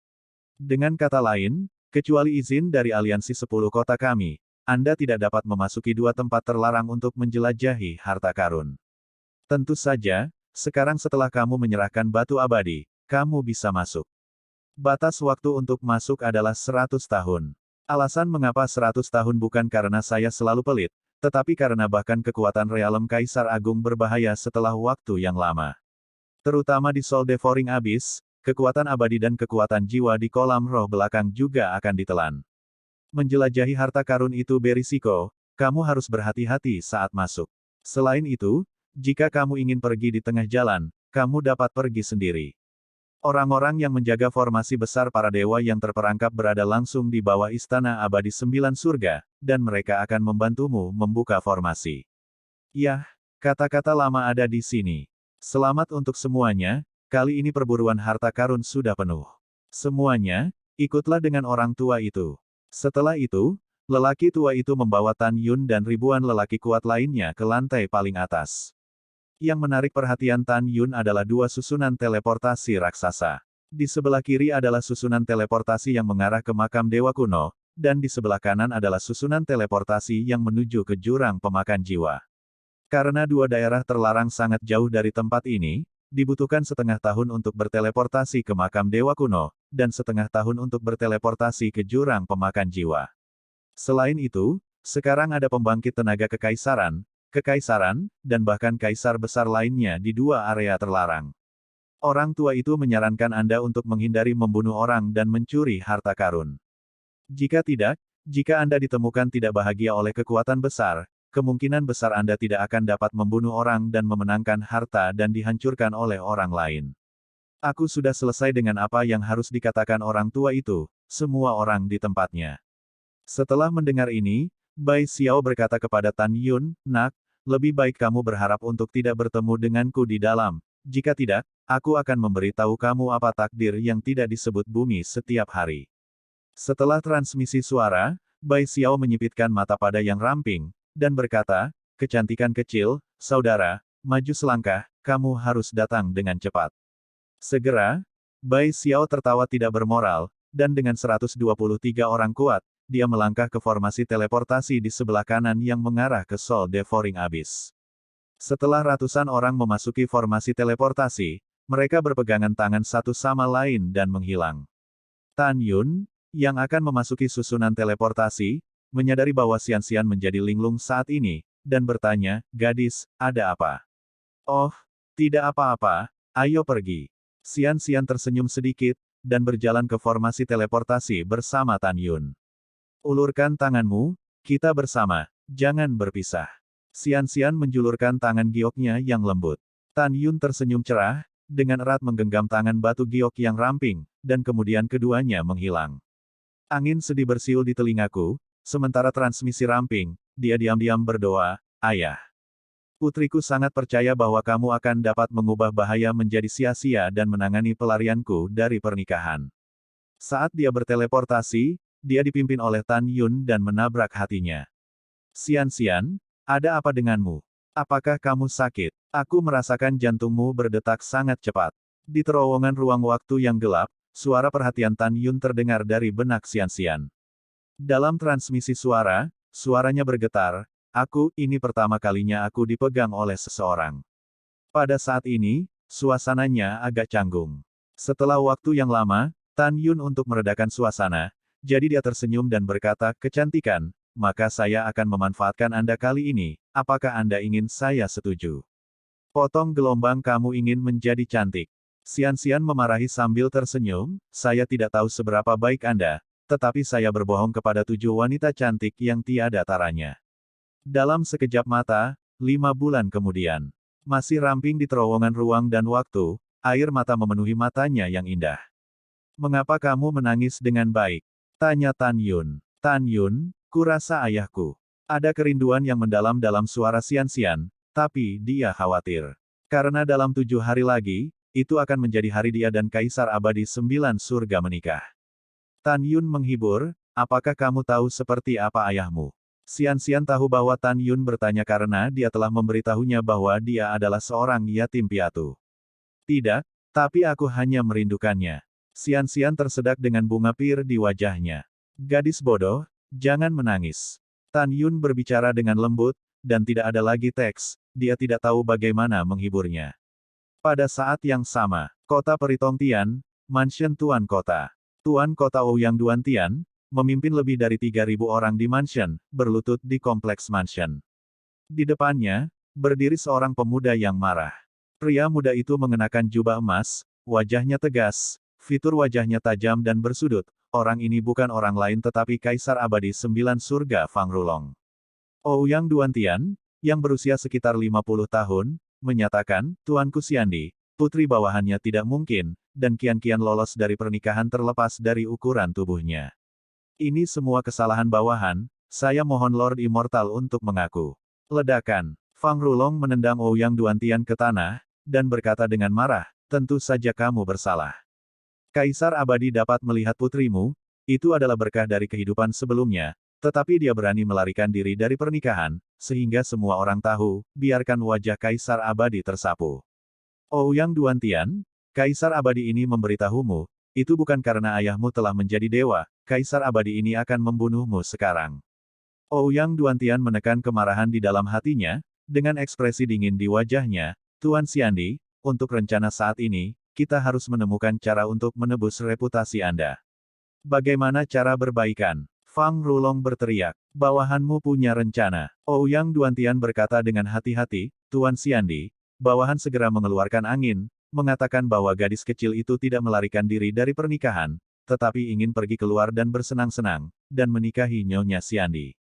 Dengan kata lain, kecuali izin dari Aliansi 10 Kota kami, Anda tidak dapat memasuki 2 tempat terlarang untuk menjelajahi harta karun. Tentu saja, sekarang setelah kamu menyerahkan batu abadi, kamu bisa masuk. Batas waktu untuk masuk adalah 100 tahun. Alasan mengapa 100 tahun bukan karena saya selalu pelit, tetapi karena bahkan kekuatan realem Kaisar Agung berbahaya setelah waktu yang lama. Terutama di Soul Devouring Abyss, kekuatan abadi dan kekuatan jiwa di kolam roh belakang juga akan ditelan. Menjelajahi harta karun itu berisiko, kamu harus berhati-hati saat masuk. Selain itu, jika kamu ingin pergi di tengah jalan, kamu dapat pergi sendiri. Orang-orang yang menjaga formasi besar para dewa yang terperangkap berada langsung di bawah Istana Abadi 9 Surga, dan mereka akan membantumu membuka formasi. Yah, kata-kata lama ada di sini. Selamat untuk semuanya, kali ini perburuan harta karun sudah penuh. Semuanya, ikutlah dengan orang tua itu. Setelah itu, Lelaki tua itu membawa Tan Yun dan ribuan lelaki kuat lainnya ke lantai paling atas. Yang menarik perhatian Tan Yun adalah dua susunan teleportasi raksasa. Di sebelah kiri adalah susunan teleportasi yang mengarah ke makam dewa kuno, dan di sebelah kanan adalah susunan teleportasi yang menuju ke jurang pemakan jiwa. Karena dua daerah terlarang sangat jauh dari tempat ini, dibutuhkan setengah tahun untuk berteleportasi ke makam dewa kuno, dan setengah tahun untuk berteleportasi ke jurang pemakan jiwa. Selain itu, sekarang ada pembangkit tenaga kekaisaran, dan bahkan kaisar besar lainnya di dua area terlarang. Orang tua itu menyarankan Anda untuk menghindari membunuh orang dan mencuri harta karun. Jika tidak, jika Anda ditemukan tidak bahagia oleh kekuatan besar, kemungkinan besar Anda tidak akan dapat membunuh orang dan memenangkan harta dan dihancurkan oleh orang lain. Aku sudah selesai dengan apa yang harus dikatakan orang tua itu, semua orang di tempatnya. Setelah mendengar ini, Bai Xiao berkata kepada Tan Yun, "Nak, lebih baik kamu berharap untuk tidak bertemu denganku di dalam. Jika tidak, aku akan memberitahu kamu apa takdir yang tidak disebut bumi setiap hari." Setelah transmisi suara, Bai Xiao menyipitkan mata pada yang ramping, dan berkata, "Kecantikan kecil, saudara, maju selangkah, kamu harus datang dengan cepat." Segera, Bai Xiao tertawa tidak bermoral, dan dengan 123 orang kuat, dia melangkah ke formasi teleportasi di sebelah kanan yang mengarah ke Soul Devouring Abyss. Setelah ratusan orang memasuki formasi teleportasi, mereka berpegangan tangan satu sama lain dan menghilang. Tan Yun, yang akan memasuki susunan teleportasi, menyadari bahwa Xian menjadi linglung saat ini, dan bertanya, "Gadis, ada apa?" "Oh, tidak apa-apa, ayo pergi." Xian tersenyum sedikit, dan berjalan ke formasi teleportasi bersama Tan Yun. "Ulurkan tanganmu, kita bersama, jangan berpisah." Xian menjulurkan tangan gioknya yang lembut. Tan Yun tersenyum cerah, dengan erat menggenggam tangan batu giok yang ramping, dan kemudian keduanya menghilang. Angin sedih bersiul di telingaku, sementara transmisi ramping, dia diam-diam berdoa, "Ayah. Putriku sangat percaya bahwa kamu akan dapat mengubah bahaya menjadi sia-sia dan menangani pelarianku dari pernikahan." Saat dia berteleportasi, dia dipimpin oleh Tan Yun dan menabrak hatinya. "Xian, ada apa denganmu? Apakah kamu sakit? Aku merasakan jantungmu berdetak sangat cepat." Di terowongan ruang waktu yang gelap, suara perhatian Tan Yun terdengar dari benak Xian. Dalam transmisi suara, suaranya bergetar, ini pertama kalinya aku dipegang oleh seseorang." Pada saat ini, suasananya agak canggung. Setelah waktu yang lama, Tan Yun untuk meredakan suasana, jadi dia tersenyum dan berkata, "Kecantikan, maka saya akan memanfaatkan Anda kali ini, apakah Anda ingin saya setuju?" "Potong gelombang kamu ingin menjadi cantik." Xian memarahi sambil tersenyum, "Saya tidak tahu seberapa baik Anda, tetapi saya berbohong kepada 7 wanita cantik yang tiada taranya." Dalam sekejap mata, 5 bulan kemudian, masih ramping di terowongan ruang dan waktu, air mata memenuhi matanya yang indah. "Mengapa kamu menangis dengan baik?" tanya Tan Yun. "Tan Yun, kurasa ayahku." Ada kerinduan yang mendalam dalam suara Xian, tapi dia khawatir. Karena dalam 7 hari lagi, itu akan menjadi hari dia dan Kaisar Abadi 9 surga menikah. Tan Yun menghibur, "Apakah kamu tahu seperti apa ayahmu?" Xian tahu bahwa Tan Yun bertanya karena dia telah memberitahunya bahwa dia adalah seorang yatim piatu. "Tidak, tapi aku hanya merindukannya." Xian tersedak dengan bunga pir di wajahnya. "Gadis bodoh, jangan menangis." Tan Yun berbicara dengan lembut, dan tidak ada lagi teks, dia tidak tahu bagaimana menghiburnya. Pada saat yang sama, kota Peritong Tian, mansion Tuan Kota. Tuan Kota Ouyang Duan Tian, memimpin lebih dari 3.000 orang di mansion, berlutut di kompleks mansion. Di depannya, berdiri seorang pemuda yang marah. Pria muda itu mengenakan jubah emas, wajahnya tegas, fitur wajahnya tajam dan bersudut. Orang ini bukan orang lain tetapi Kaisar Abadi 9 Surga Fang Rulong. Ouyang Duan Tian, yang berusia sekitar 50 tahun, menyatakan, "Tuanku Xiandi, putri bawahannya tidak mungkin, dan kian-kian lolos dari pernikahan terlepas dari ukuran tubuhnya. Ini semua kesalahan bawahan, saya mohon Lord Immortal untuk mengaku." Ledakan. Fang Rulong menendang Ouyang Duan Tian ke tanah, dan berkata dengan marah, "Tentu saja kamu bersalah. Kaisar Abadi dapat melihat putrimu, itu adalah berkah dari kehidupan sebelumnya, Tetapi dia berani melarikan diri dari pernikahan, sehingga semua orang tahu, biarkan wajah Kaisar Abadi tersapu. Ouyang Duantian, Kaisar Abadi ini memberitahumu, itu bukan karena ayahmu telah menjadi dewa, Kaisar Abadi ini akan membunuhmu sekarang. Ouyang Duantian menekan kemarahan di dalam hatinya, dengan ekspresi dingin di wajahnya, Tuan Xiandi, untuk rencana saat ini, kita harus menemukan cara untuk menebus reputasi Anda. Bagaimana cara berbaikan? Fang Rulong berteriak, bawahanmu punya rencana. Ouyang Duantian berkata dengan hati-hati, Tuan Xiandi, bawahan segera mengeluarkan angin, mengatakan bahwa gadis kecil itu tidak melarikan diri dari pernikahan, tetapi ingin pergi keluar dan bersenang-senang, dan menikahi Nyonya Xiandi.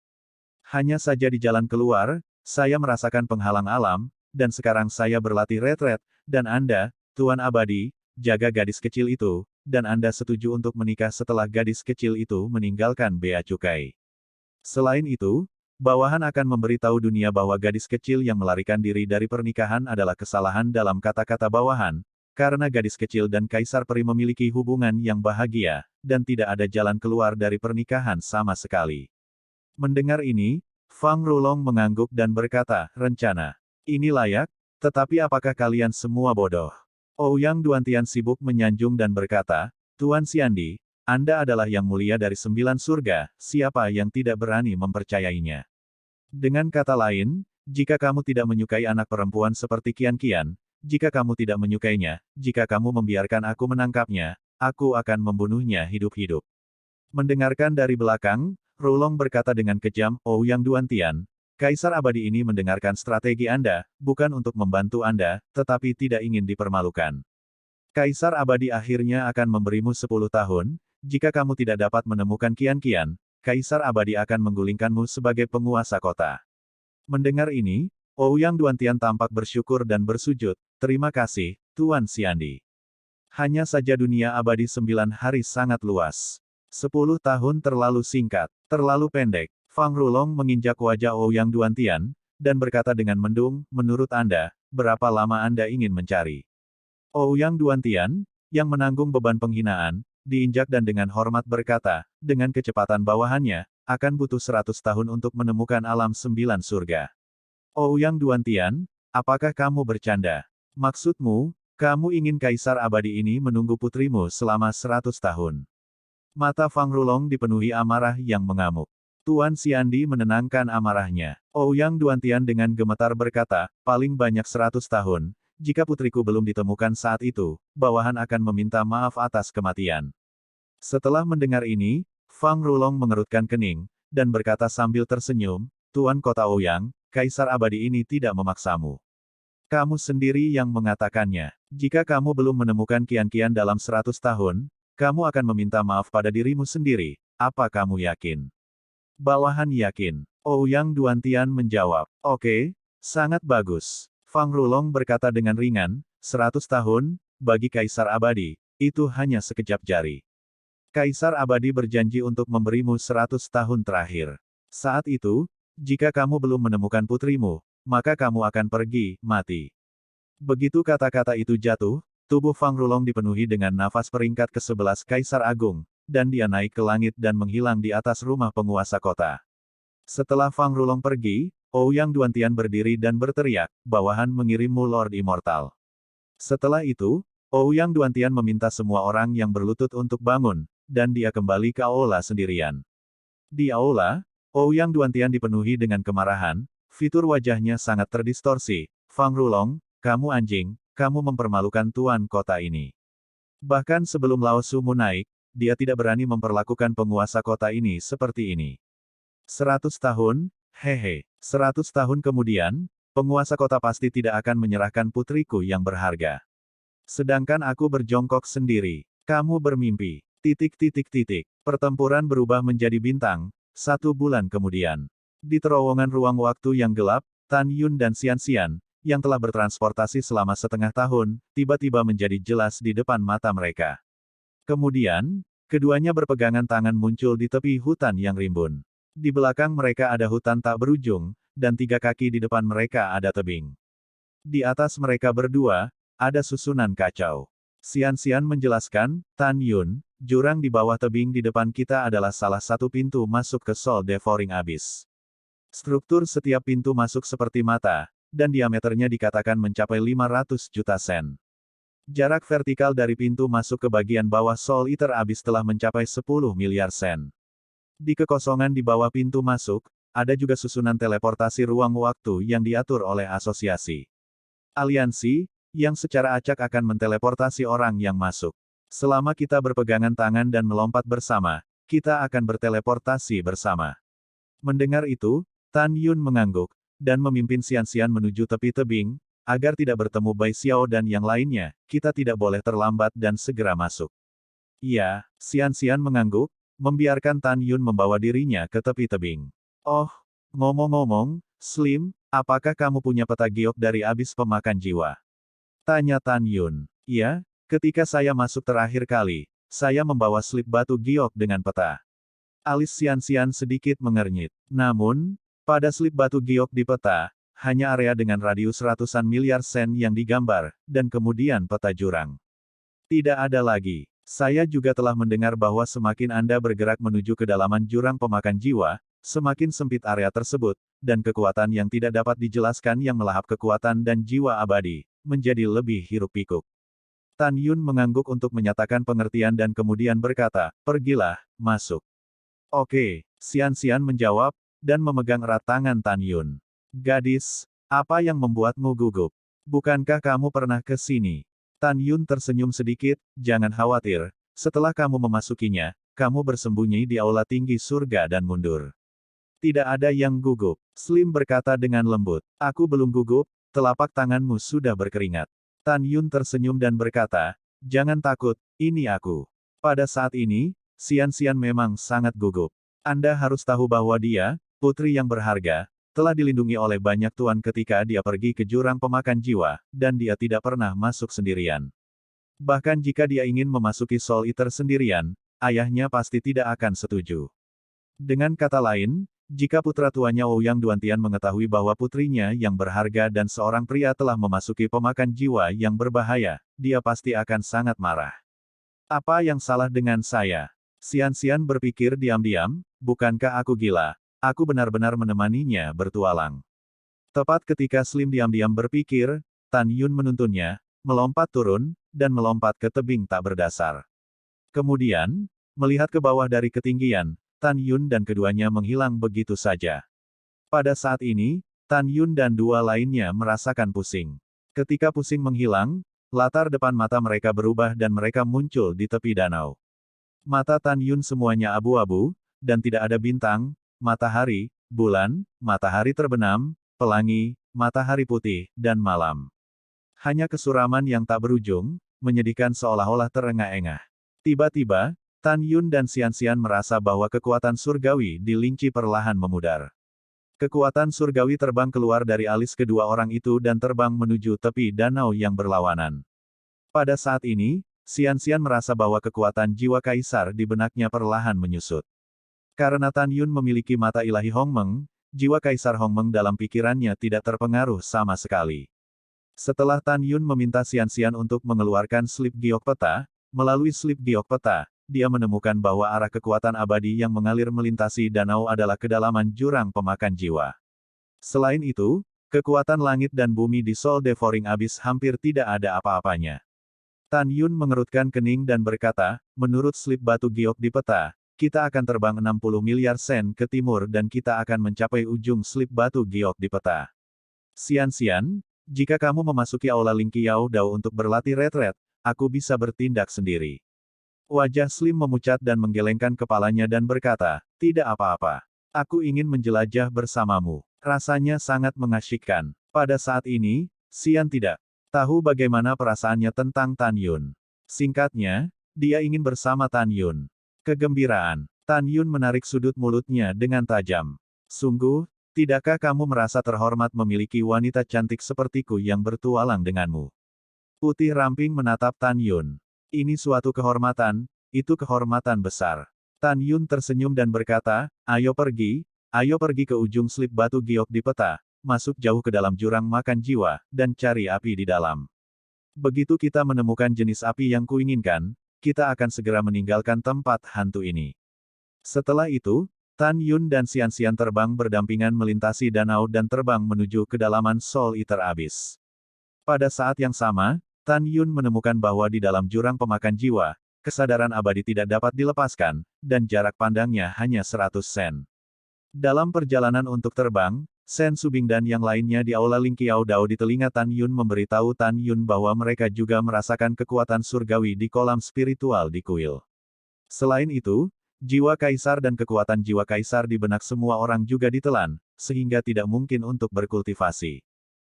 Hanya saja di jalan keluar, saya merasakan penghalang alam, dan sekarang saya berlatih retret, dan Anda, Tuan Abadi, jaga gadis kecil itu, dan Anda setuju untuk menikah setelah gadis kecil itu meninggalkan Bea Cukai. Selain itu, bawahan akan memberitahu dunia bahwa gadis kecil yang melarikan diri dari pernikahan adalah kesalahan dalam kata-kata bawahan, karena gadis kecil dan Kaisar Peri memiliki hubungan yang bahagia, dan tidak ada jalan keluar dari pernikahan sama sekali. Mendengar ini, Fang Rulong mengangguk dan berkata, rencana ini layak, tetapi apakah kalian semua bodoh? Ouyang Duantian sibuk menyanjung dan berkata, Tuan Xiandi, Anda adalah yang mulia dari 9 surga, siapa yang tidak berani mempercayainya? Dengan kata lain, jika kamu tidak menyukai anak perempuan seperti Qian-Qian, jika kamu tidak menyukainya, jika kamu membiarkan aku menangkapnya, aku akan membunuhnya hidup-hidup. Mendengarkan dari belakang, Rulong berkata dengan kejam, Ouyang Duantian, Kaisar Abadi ini mendengarkan strategi Anda, bukan untuk membantu Anda, tetapi tidak ingin dipermalukan. Kaisar Abadi akhirnya akan memberimu 10 tahun, jika kamu tidak dapat menemukan Qian-Qian, Kaisar Abadi akan menggulingkanmu sebagai penguasa kota. Mendengar ini, Ouyang Duantian tampak bersyukur dan bersujud, terima kasih, Tuan Xiandi. Hanya saja dunia abadi 9 hari sangat luas. 10 tahun terlalu singkat, terlalu pendek. Fang Rulong menginjak wajah Ouyang Duantian, dan berkata dengan mendung, menurut Anda, berapa lama Anda ingin mencari? Ouyang Duantian, yang menanggung beban penghinaan, diinjak dan dengan hormat berkata, dengan kecepatan bawahannya, akan butuh 100 tahun untuk menemukan alam 9 surga. Ouyang Duantian, apakah kamu bercanda? Maksudmu, kamu ingin Kaisar Abadi ini menunggu putrimu selama 100 tahun? Mata Fang Rulong dipenuhi amarah yang mengamuk. Tuan Xiandi menenangkan amarahnya. Ouyang Duantian dengan gemetar berkata, paling banyak 100 tahun, jika putriku belum ditemukan saat itu, bawahan akan meminta maaf atas kematian. Setelah mendengar ini, Fang Rulong mengerutkan kening, dan berkata sambil tersenyum, Tuan Kota Ouyang, Kaisar Abadi ini tidak memaksamu. Kamu sendiri yang mengatakannya. Jika kamu belum menemukan Qian-Qian dalam 100 tahun, kamu akan meminta maaf pada dirimu sendiri, apa kamu yakin? Bawahan yakin. Ouyang Duantian menjawab, oke, sangat bagus. Fang Rulong berkata dengan ringan, 100 tahun, bagi Kaisar Abadi, itu hanya sekejap jari. Kaisar Abadi berjanji untuk memberimu 100 tahun terakhir. Saat itu, jika kamu belum menemukan putrimu, maka kamu akan pergi, mati. Begitu kata-kata itu jatuh, tubuh Fang Rulong dipenuhi dengan nafas peringkat ke-11 Kaisar Agung, dan dia naik ke langit dan menghilang di atas rumah penguasa kota. Setelah Fang Rulong pergi, Ouyang Duantian berdiri dan berteriak, bawahan mengirimmu Lord Immortal. Setelah itu, Ouyang Duantian meminta semua orang yang berlutut untuk bangun, dan dia kembali ke aula sendirian. Di aula, Ouyang Duantian dipenuhi dengan kemarahan, fitur wajahnya sangat terdistorsi, Fang Rulong, kamu anjing, kamu mempermalukan tuan kota ini. Bahkan sebelum Lao Sumu naik, dia tidak berani memperlakukan penguasa kota ini seperti ini. 100 tahun, hehe. 100 tahun kemudian, penguasa kota pasti tidak akan menyerahkan putriku yang berharga. Sedangkan aku berjongkok sendiri. Kamu bermimpi. Pertempuran berubah menjadi bintang, 1 bulan kemudian. Di terowongan ruang waktu yang gelap, Tan Yun dan Xian Xian, yang telah bertransportasi selama setengah tahun, tiba-tiba menjadi jelas di depan mata mereka. Kemudian, keduanya berpegangan tangan muncul di tepi hutan yang rimbun. Di belakang mereka ada hutan tak berujung, dan 3 kaki di depan mereka ada tebing. Di atas mereka berdua, ada susunan kacau. Xian Xian menjelaskan, Tan Yun, jurang di bawah tebing di depan kita adalah salah satu pintu masuk ke Soul Devouring Abyss. Struktur setiap pintu masuk seperti mata, dan diameternya dikatakan mencapai 500 juta sen. Jarak vertikal dari pintu masuk ke bagian bawah Soul Eater Abyss telah mencapai 10 miliar sen. Di kekosongan di bawah pintu masuk, ada juga susunan teleportasi ruang waktu yang diatur oleh asosiasi aliansi, yang secara acak akan menteleportasi orang yang masuk. Selama kita berpegangan tangan dan melompat bersama, kita akan berteleportasi bersama. Mendengar itu, Tan Yun mengangguk, dan memimpin Xian menuju tepi tebing, agar tidak bertemu Bai Xiao dan yang lainnya, kita tidak boleh terlambat dan segera masuk. Iya, Xian mengangguk, membiarkan Tan Yun membawa dirinya ke tepi tebing. Oh, ngomong-ngomong, Slim, apakah kamu punya peta giok dari abis pemakan jiwa? Tanya Tan Yun. Iya, ketika saya masuk terakhir kali, saya membawa slip batu giok dengan peta. Alis Xian sedikit mengernyit. Namun, pada slip batu giok di peta, hanya area dengan radius ratusan miliar sen yang digambar, dan kemudian peta jurang. Tidak ada lagi. Saya juga telah mendengar bahwa semakin Anda bergerak menuju kedalaman jurang pemakan jiwa, semakin sempit area tersebut, dan kekuatan yang tidak dapat dijelaskan yang melahap kekuatan dan jiwa abadi, menjadi lebih hiruk-pikuk. Tan Yun mengangguk untuk menyatakan pengertian dan kemudian berkata, pergilah, masuk. Oke, Xian menjawab, dan memegang erat tangan Tan Yun. Gadis, apa yang membuatmu gugup? Bukankah kamu pernah ke sini? Tan Yun tersenyum sedikit, jangan khawatir, setelah kamu memasukinya, kamu bersembunyi di aula tinggi surga dan mundur. Tidak ada yang gugup. Slim berkata dengan lembut. Aku belum gugup, telapak tanganmu sudah berkeringat. Tan Yun tersenyum dan berkata, jangan takut, ini aku. Pada saat ini, Xian memang sangat gugup. Anda harus tahu bahwa dia, putri yang berharga, telah dilindungi oleh banyak tuan ketika dia pergi ke jurang pemakan jiwa, dan dia tidak pernah masuk sendirian. Bahkan jika dia ingin memasuki Soul Eater sendirian, ayahnya pasti tidak akan setuju. Dengan kata lain, jika putra tuanya Ouyang Duantian mengetahui bahwa putrinya yang berharga dan seorang pria telah memasuki pemakan jiwa yang berbahaya, dia pasti akan sangat marah. Apa yang salah dengan saya? Xian berpikir diam-diam, bukankah aku gila? Aku benar-benar menemaninya bertualang. Tepat ketika Slim diam-diam berpikir, Tan Yun menuntunnya, melompat turun, dan melompat ke tebing tak berdasar. Kemudian, melihat ke bawah dari ketinggian, Tan Yun dan keduanya menghilang begitu saja. Pada saat ini, Tan Yun dan dua lainnya merasakan pusing. Ketika pusing menghilang, latar depan mata mereka berubah dan mereka muncul di tepi danau. Mata Tan Yun semuanya abu-abu, dan tidak ada bintang, matahari, bulan, matahari terbenam, pelangi, matahari putih, dan malam. Hanya kesuraman yang tak berujung, menyedihkan seolah-olah terengah-engah. Tiba-tiba, Tan Yun dan Xian merasa bahwa kekuatan surgawi di Lingqi perlahan memudar. Kekuatan surgawi terbang keluar dari alis kedua orang itu dan terbang menuju tepi danau yang berlawanan. Pada saat ini, Xian merasa bahwa kekuatan jiwa kaisar di benaknya perlahan menyusut. Karena Tan Yun memiliki mata ilahi Hongmeng, jiwa kaisar Hongmeng dalam pikirannya tidak terpengaruh sama sekali. Setelah Tan Yun meminta Xian untuk mengeluarkan slip giok peta, melalui slip giok peta, dia menemukan bahwa arah kekuatan abadi yang mengalir melintasi danau adalah kedalaman jurang pemakan jiwa. Selain itu, kekuatan langit dan bumi di Soul Devouring Abyss hampir tidak ada apa-apanya. Tan Yun mengerutkan kening dan berkata, menurut slip batu giok di peta, kita akan terbang 60 miliar sen ke timur dan kita akan mencapai ujung slip batu giok di peta. Xian, jika kamu memasuki aula Lingqi Yao Dao untuk berlatih retret, aku bisa bertindak sendiri. Wajah Slim memucat dan menggelengkan kepalanya dan berkata, tidak apa-apa. Aku ingin menjelajah bersamamu. Rasanya sangat mengasyikkan. Pada saat ini, Xian tidak tahu bagaimana perasaannya tentang Tan Yun. Singkatnya, dia ingin bersama Tan Yun. Kegembiraan. Tan Yun menarik sudut mulutnya dengan tajam. Sungguh, tidakkah kamu merasa terhormat memiliki wanita cantik sepertiku yang bertualang denganmu? Putih ramping menatap Tan Yun. Ini suatu kehormatan, itu kehormatan besar. Tan Yun tersenyum dan berkata, ayo pergi ke ujung slip batu giok di peta, masuk jauh ke dalam jurang makan jiwa, dan cari api di dalam. Begitu kita menemukan jenis api yang kuinginkan, kita akan segera meninggalkan tempat hantu ini. Setelah itu, Tan Yun dan Xianxian terbang berdampingan melintasi danau dan terbang menuju kedalaman Soul Eater Abyss. Pada saat yang sama, Tan Yun menemukan bahwa di dalam jurang pemakan jiwa, kesadaran abadi tidak dapat dilepaskan, dan jarak pandangnya hanya 100 sen. Dalam perjalanan untuk terbang, Sen Subing dan yang lainnya di Aula Ling Qiao Dao di telinga Tan Yun memberitahu Tan Yun bahwa mereka juga merasakan kekuatan surgawi di kolam spiritual di kuil. Selain itu, jiwa kaisar dan kekuatan jiwa kaisar di benak semua orang juga ditelan, sehingga tidak mungkin untuk berkultivasi.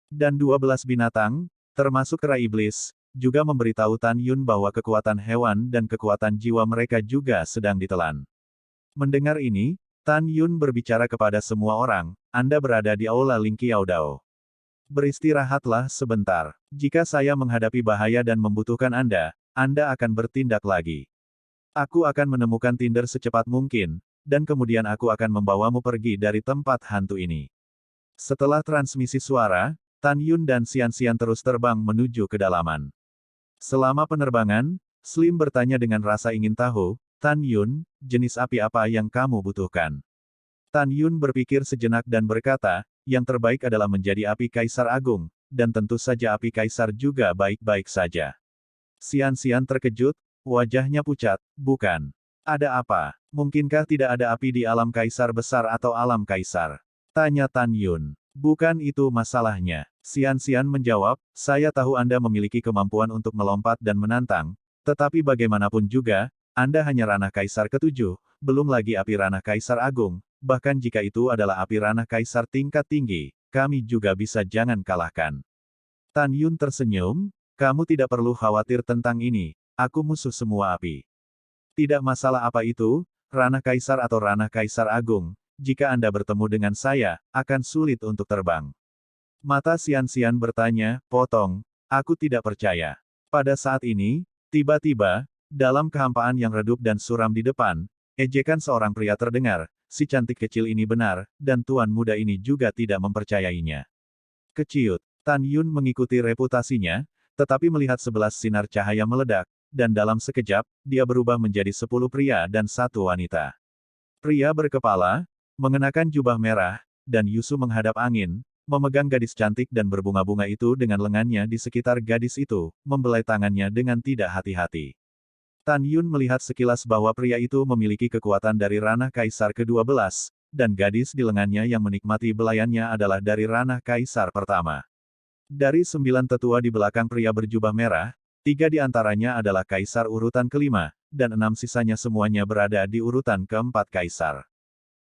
Dan 12 binatang, termasuk kera iblis, juga memberitahu Tan Yun bahwa kekuatan hewan dan kekuatan jiwa mereka juga sedang ditelan. Mendengar ini, Tan Yun berbicara kepada semua orang, Anda berada di Aula Ling Qiao Dao. Beristirahatlah sebentar. Jika saya menghadapi bahaya dan membutuhkan Anda akan bertindak lagi. Aku akan menemukan Tinder secepat mungkin, dan kemudian aku akan membawamu pergi dari tempat hantu ini. Setelah transmisi suara, Tan Yun dan Xianxian terus terbang menuju kedalaman. Selama penerbangan, Slim bertanya dengan rasa ingin tahu, Tan Yun, jenis api apa yang kamu butuhkan? Tan Yun berpikir sejenak dan berkata, yang terbaik adalah menjadi api Kaisar Agung, dan tentu saja api Kaisar juga baik-baik saja. Xianxian terkejut, wajahnya pucat, bukan. Ada apa? Mungkinkah tidak ada api di alam Kaisar besar atau alam Kaisar? Tanya Tan Yun. Bukan itu masalahnya. Xianxian menjawab, saya tahu Anda memiliki kemampuan untuk melompat dan menantang, tetapi bagaimanapun juga, Anda hanya ranah Kaisar ke-7, belum lagi api ranah Kaisar Agung, bahkan jika itu adalah api ranah Kaisar tingkat tinggi, kami juga bisa jangan kalahkan. Tan Yun tersenyum, kamu tidak perlu khawatir tentang ini, aku musuh semua api. Tidak masalah apa itu, ranah Kaisar atau ranah Kaisar Agung, jika Anda bertemu dengan saya, akan sulit untuk terbang. Mata Xianxian bertanya, potong, aku tidak percaya. Pada saat ini, tiba-tiba, dalam kehampaan yang redup dan suram di depan, ejekan seorang pria terdengar, si cantik kecil ini benar, dan tuan muda ini juga tidak mempercayainya. Keciut, Tan Yun mengikuti reputasinya, tetapi melihat 11 sinar cahaya meledak, dan dalam sekejap, dia berubah menjadi 10 pria dan 1 wanita. Pria berkepala, mengenakan jubah merah, dan Yusu menghadap angin, memegang gadis cantik dan berbunga-bunga itu dengan lengannya di sekitar gadis itu, membelai tangannya dengan tidak hati-hati. Tan Yun melihat sekilas bahwa pria itu memiliki kekuatan dari ranah Kaisar ke-12, dan gadis di lengannya yang menikmati belayannya adalah dari ranah Kaisar pertama. Dari 9 tetua di belakang pria berjubah merah, 3 di antaranya adalah Kaisar urutan kelima, dan 6 sisanya semuanya berada di urutan keempat Kaisar.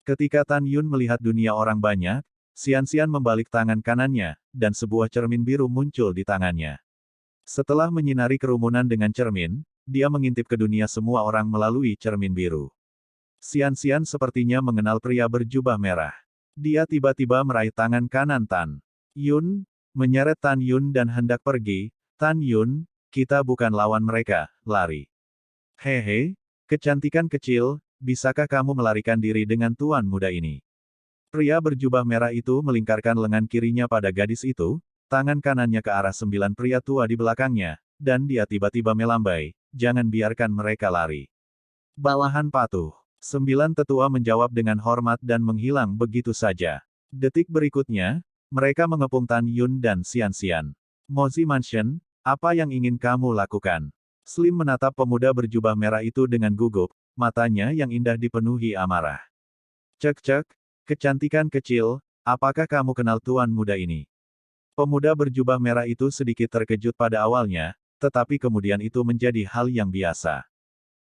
Ketika Tan Yun melihat dunia orang banyak, Xianxian membalik tangan kanannya, dan sebuah cermin biru muncul di tangannya. Setelah menyinari kerumunan dengan cermin, dia mengintip ke dunia semua orang melalui cermin biru. Xianxian sepertinya mengenal pria berjubah merah. Dia tiba-tiba meraih tangan kanan Tan Yun, menyeret Tan Yun dan hendak pergi. Tan Yun, kita bukan lawan mereka, lari. Hehe, kecantikan kecil, bisakah kamu melarikan diri dengan tuan muda ini? Pria berjubah merah itu melingkarkan lengan kirinya pada gadis itu, tangan kanannya ke arah 9 pria tua di belakangnya, dan dia tiba-tiba melambai, jangan biarkan mereka lari. Bawahan patuh. 9 tetua menjawab dengan hormat dan menghilang begitu saja. Detik berikutnya, mereka mengepung Tan Yun dan Xianxian. Mozi Mansion, apa yang ingin kamu lakukan? Slim menatap pemuda berjubah merah itu dengan gugup, matanya yang indah dipenuhi amarah. Cek-cek, kecantikan kecil, apakah kamu kenal tuan muda ini? Pemuda berjubah merah itu sedikit terkejut pada awalnya, tetapi kemudian itu menjadi hal yang biasa.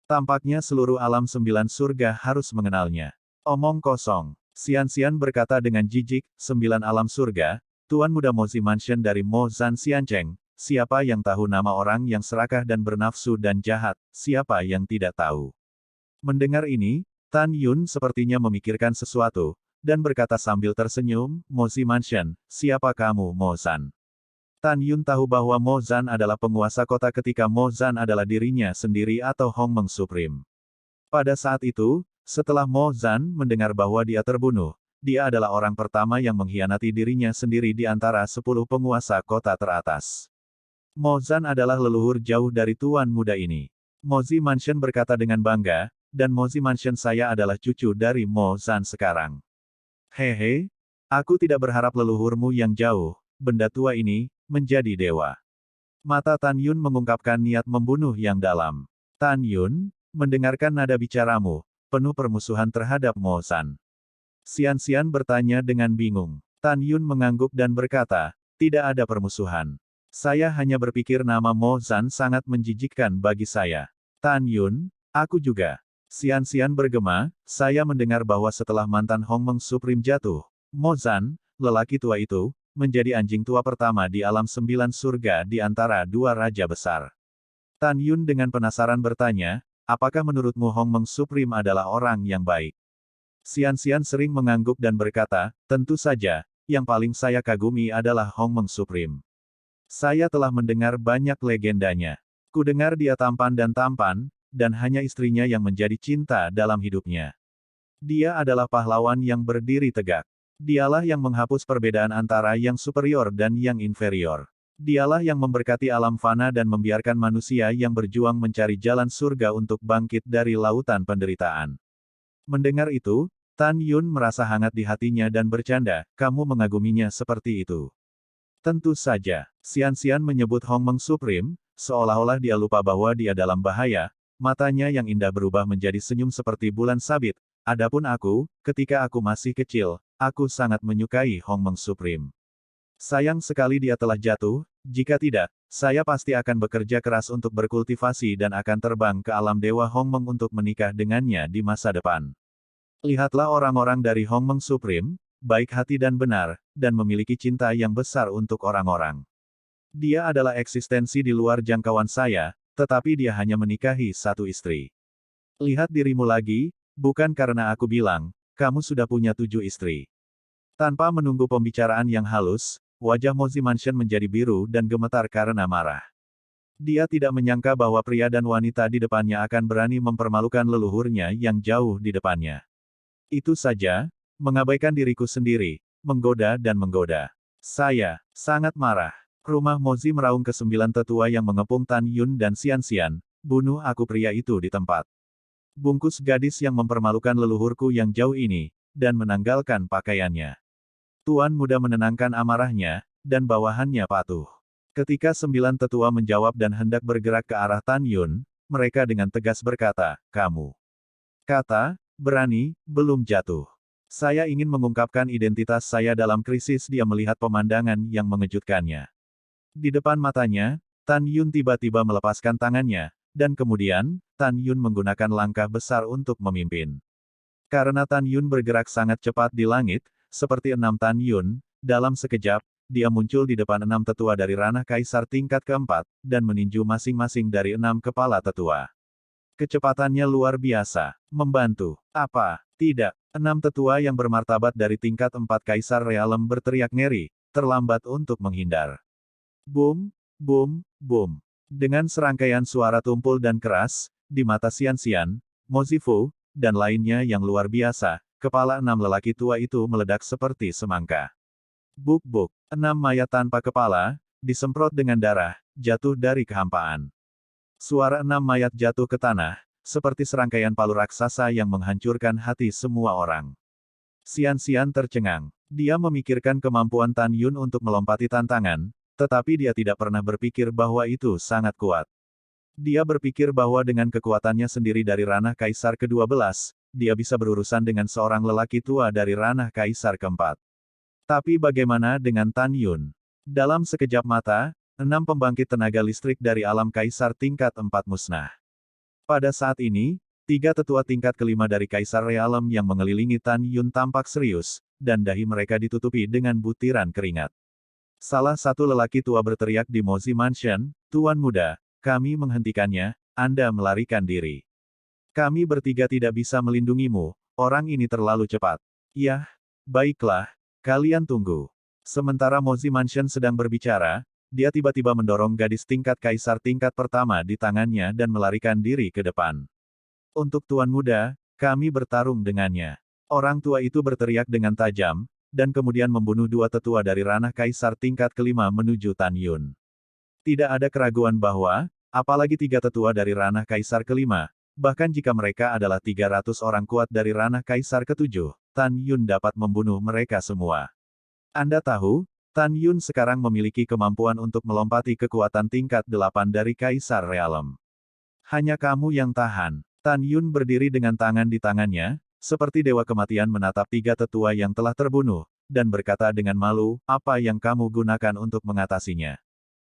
Tampaknya seluruh alam 9 surga harus mengenalnya. Omong kosong. Xianxian berkata dengan jijik, 9 alam surga, tuan muda Mozi Mansion dari Mo Zan Xiancheng, siapa yang tahu nama orang yang serakah dan bernafsu dan jahat, siapa yang tidak tahu. Mendengar ini, Tan Yun sepertinya memikirkan sesuatu, dan berkata sambil tersenyum, Mozi Mansion, siapa kamu Mo Zan? Tan Yun tahu bahwa Mo Zan adalah penguasa kota ketika Mo Zan adalah dirinya sendiri atau Hongmeng Supreme. Pada saat itu, setelah Mo Zan mendengar bahwa dia terbunuh, dia adalah orang pertama yang mengkhianati dirinya sendiri di antara 10 penguasa kota teratas. Mo Zan adalah leluhur jauh dari tuan muda ini. Mozi Mansion berkata dengan bangga, dan Mozi Mansion saya adalah cucu dari Mo Zan sekarang. Hehe, aku tidak berharap leluhurmu yang jauh, benda tua ini, menjadi dewa. Mata Tan Yun mengungkapkan niat membunuh yang dalam. Tan Yun, mendengarkan nada bicaramu, penuh permusuhan terhadap Mo Zan. Xian bertanya dengan bingung. Tan Yun mengangguk dan berkata, tidak ada permusuhan. Saya hanya berpikir nama Mo Zan sangat menjijikkan bagi saya. Tan Yun, aku juga. Xian bergema, saya mendengar bahwa setelah mantan Hongmeng Supreme jatuh, Mo Zan, lelaki tua itu, menjadi anjing tua pertama di alam 9 surga di antara dua raja besar. Tan Yun dengan penasaran bertanya, apakah menurutmu Hongmeng Supreme adalah orang yang baik? Xian sering mengangguk dan berkata, tentu saja, yang paling saya kagumi adalah Hongmeng Supreme. Saya telah mendengar banyak legendanya. Kudengar dia tampan, dan hanya istrinya yang menjadi cinta dalam hidupnya. Dia adalah pahlawan yang berdiri tegak. Dialah yang menghapus perbedaan antara yang superior dan yang inferior. Dialah yang memberkati alam fana dan membiarkan manusia yang berjuang mencari jalan surga untuk bangkit dari lautan penderitaan. Mendengar itu, Tan Yun merasa hangat di hatinya dan bercanda, kamu mengaguminya seperti itu. Tentu saja, Xian menyebut Hongmeng Supreme, seolah-olah dia lupa bahwa dia dalam bahaya, matanya yang indah berubah menjadi senyum seperti bulan sabit. Adapun aku, ketika aku masih kecil, aku sangat menyukai Hongmeng Supreme. Sayang sekali dia telah jatuh, jika tidak, saya pasti akan bekerja keras untuk berkultivasi dan akan terbang ke alam Dewa Hongmeng untuk menikah dengannya di masa depan. Lihatlah orang-orang dari Hongmeng Supreme, baik hati dan benar, dan memiliki cinta yang besar untuk orang-orang. Dia adalah eksistensi di luar jangkauan saya, tetapi dia hanya menikahi satu istri. Lihat dirimu lagi, bukan karena aku bilang, kamu sudah punya 7 istri. Tanpa menunggu pembicaraan yang halus, wajah Mozi Mansion menjadi biru dan gemetar karena marah. Dia tidak menyangka bahwa pria dan wanita di depannya akan berani mempermalukan leluhurnya yang jauh di depannya. Itu saja, mengabaikan diriku sendiri, menggoda dan menggoda. Saya sangat marah. Rumah Mozi meraung ke 9 tetua yang mengepung Tan Yun dan Xian, bunuh aku pria itu di tempat. Bungkus gadis yang mempermalukan leluhurku yang jauh ini, dan menanggalkan pakaiannya. Tuan muda menenangkan amarahnya, dan bawahannya patuh. Ketika 9 tetua menjawab dan hendak bergerak ke arah Tan Yun, mereka dengan tegas berkata, kamu. Kata, berani, belum jatuh. Saya ingin mengungkapkan identitas saya dalam krisis. Dia melihat pemandangan yang mengejutkannya. Di depan matanya, Tan Yun tiba-tiba melepaskan tangannya, dan kemudian, Tan Yun menggunakan langkah besar untuk memimpin. Karena Tan Yun bergerak sangat cepat di langit, seperti 6 Tan Yun, dalam sekejap, dia muncul di depan 6 tetua dari ranah kaisar tingkat keempat, dan meninju masing-masing dari 6 kepala tetua. Kecepatannya luar biasa. Membantu. Apa? Tidak. 6 tetua yang bermartabat dari tingkat 4 kaisar realem berteriak ngeri, terlambat untuk menghindar. Boom, boom, boom. Dengan serangkaian suara tumpul dan keras, di mata Xian, Mozi Fu, dan lainnya yang luar biasa, kepala 6 lelaki tua itu meledak seperti semangka. Buk-buk, 6 mayat tanpa kepala, disemprot dengan darah, jatuh dari kehampaan. Suara 6 mayat jatuh ke tanah, seperti serangkaian palu raksasa yang menghancurkan hati semua orang. Xian tercengang. Dia memikirkan kemampuan Tan Yun untuk melompati tantangan, tetapi dia tidak pernah berpikir bahwa itu sangat kuat. Dia berpikir bahwa dengan kekuatannya sendiri dari ranah kaisar ke-12, dia bisa berurusan dengan seorang lelaki tua dari ranah kaisar keempat. Tapi bagaimana dengan Tan Yun? Dalam sekejap mata, 6 pembangkit tenaga listrik dari alam kaisar tingkat 4 musnah. Pada saat ini, 3 tetua tingkat kelima dari kaisar realem yang mengelilingi Tan Yun tampak serius, dan dahi mereka ditutupi dengan butiran keringat. Salah satu lelaki tua berteriak di Mozi Mansion, Tuan muda, kami menghentikannya, Anda melarikan diri. Kami bertiga tidak bisa melindungimu, orang ini terlalu cepat. Yah, baiklah, kalian tunggu. Sementara Mozi Mansion sedang berbicara, dia tiba-tiba mendorong gadis tingkat kaisar tingkat pertama di tangannya dan melarikan diri ke depan. Untuk Tuan muda, kami bertarung dengannya. Orang tua itu berteriak dengan tajam, dan kemudian membunuh 2 tetua dari ranah kaisar tingkat kelima menuju Tan Yun. Tidak ada keraguan bahwa, apalagi 3 tetua dari ranah Kaisar kelima, bahkan jika mereka adalah 300 orang kuat dari ranah Kaisar ketujuh, Tan Yun dapat membunuh mereka semua. Anda tahu, Tan Yun sekarang memiliki kemampuan untuk melompati kekuatan tingkat 8 dari Kaisar Realem. Hanya kamu yang tahan. Tan Yun berdiri dengan tangan di tangannya, seperti dewa kematian menatap 3 tetua yang telah terbunuh, dan berkata dengan malu, apa yang kamu gunakan untuk mengatasinya?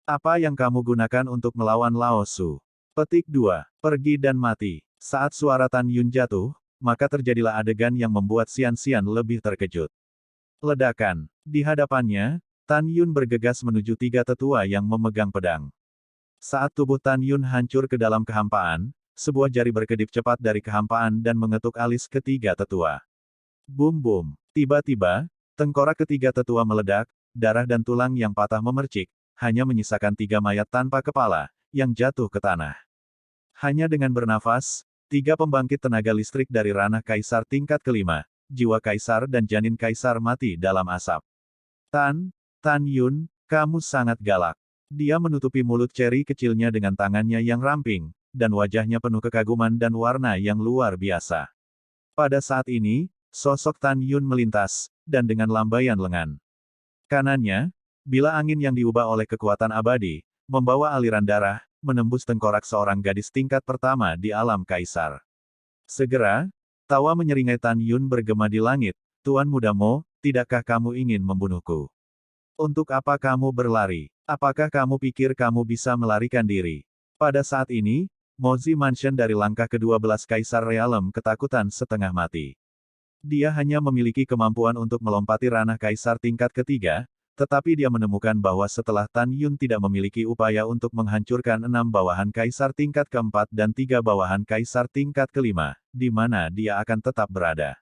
Apa yang kamu gunakan untuk melawan Lao Su? Petik 2. Pergi dan mati. Saat suara Tan Yun jatuh, maka terjadilah adegan yang membuat Xian lebih terkejut. Ledakan. Di hadapannya, Tan Yun bergegas menuju 3 tetua yang memegang pedang. Saat tubuh Tan Yun hancur ke dalam kehampaan, sebuah jari berkedip cepat dari kehampaan dan mengetuk alis 3 tetua. Bum bum. Tiba-tiba, tengkorak 3 tetua meledak, darah dan tulang yang patah memercik, hanya menyisakan 3 mayat tanpa kepala, yang jatuh ke tanah. Hanya dengan bernafas, 3 pembangkit tenaga listrik dari ranah Kaisar tingkat kelima, jiwa Kaisar dan janin Kaisar mati dalam asap. Tan Yun, kamu sangat galak. Dia menutupi mulut Cherry kecilnya dengan tangannya yang ramping, dan wajahnya penuh kekaguman dan warna yang luar biasa. Pada saat ini, sosok Tan Yun melintas, dan dengan lambaian lengan kanannya, bila angin yang diubah oleh kekuatan abadi, membawa aliran darah, menembus tengkorak seorang gadis tingkat pertama di alam Kaisar. Segera, tawa menyeringai Tan Yun bergema di langit, Tuan Muda Mo, tidakkah kamu ingin membunuhku? Untuk apa kamu berlari? Apakah kamu pikir kamu bisa melarikan diri? Pada saat ini, Mozi Mansion dari langkah ke-12 Kaisar Realem ketakutan setengah mati. Dia hanya memiliki kemampuan untuk melompati ranah Kaisar tingkat ketiga, tetapi dia menemukan bahwa setelah Tan Yun tidak memiliki upaya untuk menghancurkan 6 bawahan Kaisar tingkat keempat dan 3 bawahan Kaisar tingkat kelima, di mana dia akan tetap berada.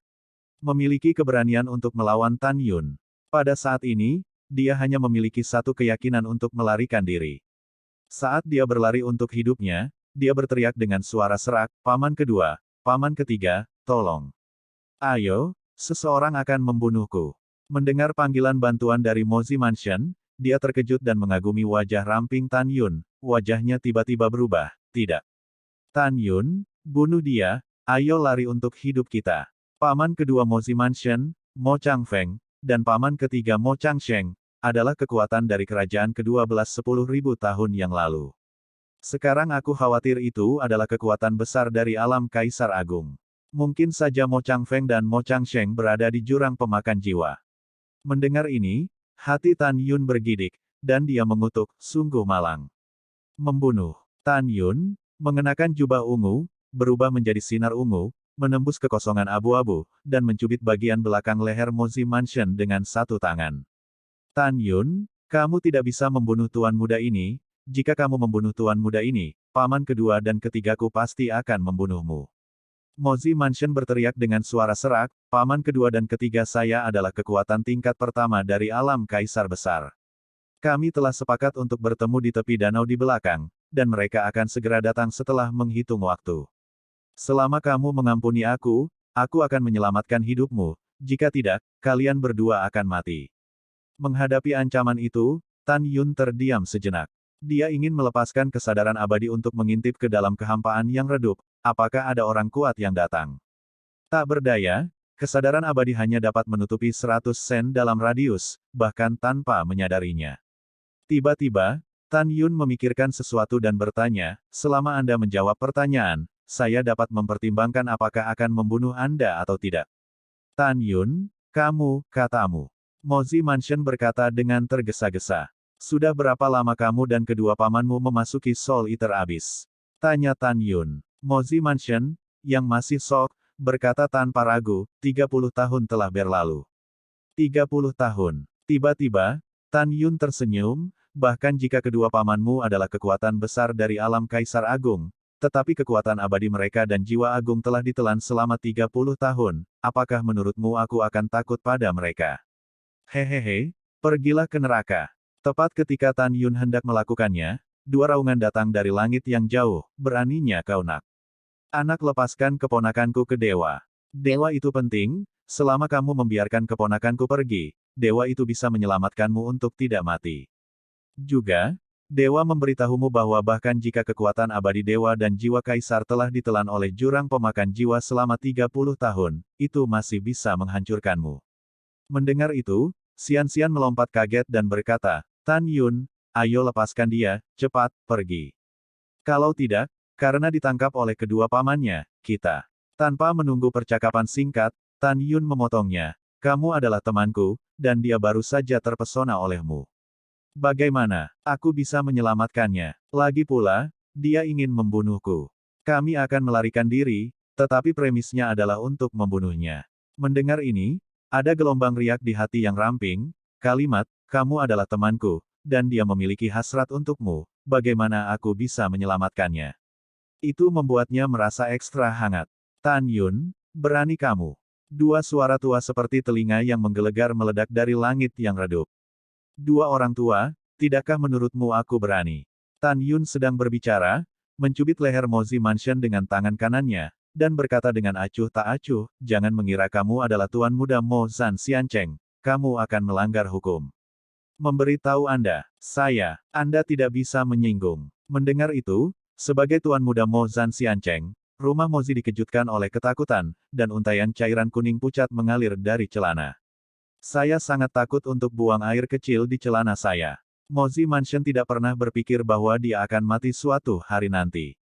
Memiliki keberanian untuk melawan Tan Yun. Pada saat ini, dia hanya memiliki satu keyakinan untuk melarikan diri. Saat dia berlari untuk hidupnya, dia berteriak dengan suara serak, paman kedua, paman ketiga, tolong. Ayo, seseorang akan membunuhku. Mendengar panggilan bantuan dari Mozi Mansion, dia terkejut dan mengagumi wajah ramping Tan Yun, wajahnya tiba-tiba berubah, tidak. Tan Yun, bunuh dia, ayo lari untuk hidup kita. Paman kedua Mozi Mansion, Mo Changfeng, dan paman ketiga Mo Changsheng, adalah kekuatan dari kerajaan ke-12 10.000 tahun yang lalu. Sekarang aku khawatir itu adalah kekuatan besar dari alam Kaisar Agung. Mungkin saja Mo Changfeng dan Mo Changsheng berada di jurang pemakan jiwa. Mendengar ini, hati Tan Yun bergidik, dan dia mengutuk, sungguh malang. Membunuh. Tan Yun, mengenakan jubah ungu, berubah menjadi sinar ungu, menembus kekosongan abu-abu, dan mencubit bagian belakang leher Mozi Mansion dengan satu tangan. Tan Yun, kamu tidak bisa membunuh tuan muda ini. Jika kamu membunuh tuan muda ini, paman kedua dan ketigaku pasti akan membunuhmu. Mozi Mansion berteriak dengan suara serak, paman kedua dan ketiga saya adalah kekuatan tingkat pertama dari alam Kaisar Besar. Kami telah sepakat untuk bertemu di tepi danau di belakang, dan mereka akan segera datang setelah menghitung waktu. Selama kamu mengampuni aku akan menyelamatkan hidupmu, jika tidak, kalian berdua akan mati. Menghadapi ancaman itu, Tan Yun terdiam sejenak. Dia ingin melepaskan kesadaran abadi untuk mengintip ke dalam kehampaan yang redup, apakah ada orang kuat yang datang. Tak berdaya, kesadaran abadi hanya dapat menutupi 100 sen dalam radius, bahkan tanpa menyadarinya. Tiba-tiba, Tan Yun memikirkan sesuatu dan bertanya, selama Anda menjawab pertanyaan, saya dapat mempertimbangkan apakah akan membunuh Anda atau tidak. Tan Yun, kamu, katamu. Mozi Mansion berkata dengan tergesa-gesa. Sudah berapa lama kamu dan kedua pamanmu memasuki Soul Eater Abyss? Tanya Tan Yun. Mozi Mansion, yang masih shock, berkata tanpa ragu, 30 tahun telah berlalu. 30 tahun. Tiba-tiba, Tan Yun tersenyum, bahkan jika kedua pamanmu adalah kekuatan besar dari alam Kaisar Agung, tetapi kekuatan abadi mereka dan jiwa agung telah ditelan selama 30 tahun, apakah menurutmu aku akan takut pada mereka? Hehehe, pergilah ke neraka. Tepat ketika Tan Yun hendak melakukannya, dua raungan datang dari langit yang jauh, beraninya kau nak. Anak lepaskan keponakanku ke dewa. Dewa itu penting, selama kamu membiarkan keponakanku pergi, dewa itu bisa menyelamatkanmu untuk tidak mati. Juga, Dewa memberitahumu bahwa bahkan jika kekuatan abadi dewa dan jiwa kaisar telah ditelan oleh jurang pemakan jiwa selama 30 tahun, itu masih bisa menghancurkanmu. Mendengar itu, Xian melompat kaget dan berkata, Tan Yun, ayo lepaskan dia, cepat, pergi. Kalau tidak, karena ditangkap oleh kedua pamannya, kita. Tanpa menunggu percakapan singkat, Tan Yun memotongnya, kamu adalah temanku, dan dia baru saja terpesona olehmu. Bagaimana aku bisa menyelamatkannya? Lagi pula, dia ingin membunuhku. Kami akan melarikan diri, tetapi premisnya adalah untuk membunuhnya. Mendengar ini, ada gelombang riak di hati yang ramping, kalimat, kamu adalah temanku, dan dia memiliki hasrat untukmu, bagaimana aku bisa menyelamatkannya? Itu membuatnya merasa ekstra hangat. Tan Yun, berani kamu. Dua suara tua seperti telinga yang menggelegar meledak dari langit yang redup. Dua orang tua, tidakkah menurutmu aku berani? Tan Yun sedang berbicara, mencubit leher Mozi Mansion dengan tangan kanannya, dan berkata dengan acuh tak acuh, jangan mengira kamu adalah tuan muda Mo Zan Xiancheng, kamu akan melanggar hukum. Memberitahu Anda, Anda tidak bisa menyinggung. Mendengar itu, sebagai tuan muda Mo Zan Xiancheng, rumah Mozi dikejutkan oleh ketakutan, dan untaian cairan kuning pucat mengalir dari celana. Saya sangat takut untuk buang air kecil di celana saya. Mozi Mansion tidak pernah berpikir bahwa dia akan mati suatu hari nanti.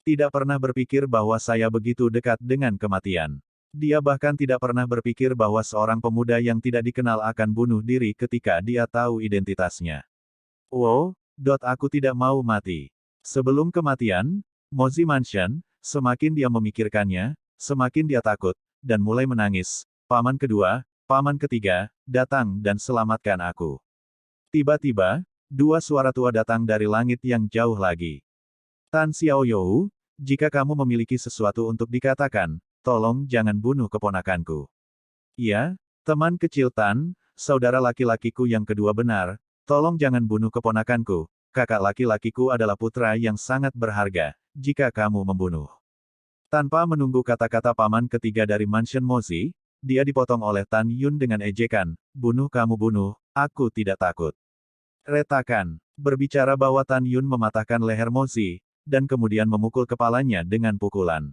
Tidak pernah berpikir bahwa saya begitu dekat dengan kematian. Dia bahkan tidak pernah berpikir bahwa seorang pemuda yang tidak dikenal akan bunuh diri ketika dia tahu identitasnya. Wow, aku tidak mau mati. Sebelum kematian, Mozi Mansion, semakin dia memikirkannya, semakin dia takut, dan mulai menangis. Paman kedua, Paman ketiga, datang dan selamatkan aku. Tiba-tiba, dua suara tua datang dari langit yang jauh lagi. Tan Xiaoyou, jika kamu memiliki sesuatu untuk dikatakan, tolong jangan bunuh keponakanku. Iya, teman kecil Tan, saudara laki-lakiku yang kedua benar, tolong jangan bunuh keponakanku, kakak laki-lakiku adalah putra yang sangat berharga, jika kamu membunuh. Tanpa menunggu kata-kata paman ketiga dari Mansion Mozi, dia dipotong oleh Tan Yun dengan ejekan, bunuh kamu bunuh, aku tidak takut. Retakan, berbicara bahwa Tan Yun mematahkan leher Mozi, dan kemudian memukul kepalanya dengan pukulan.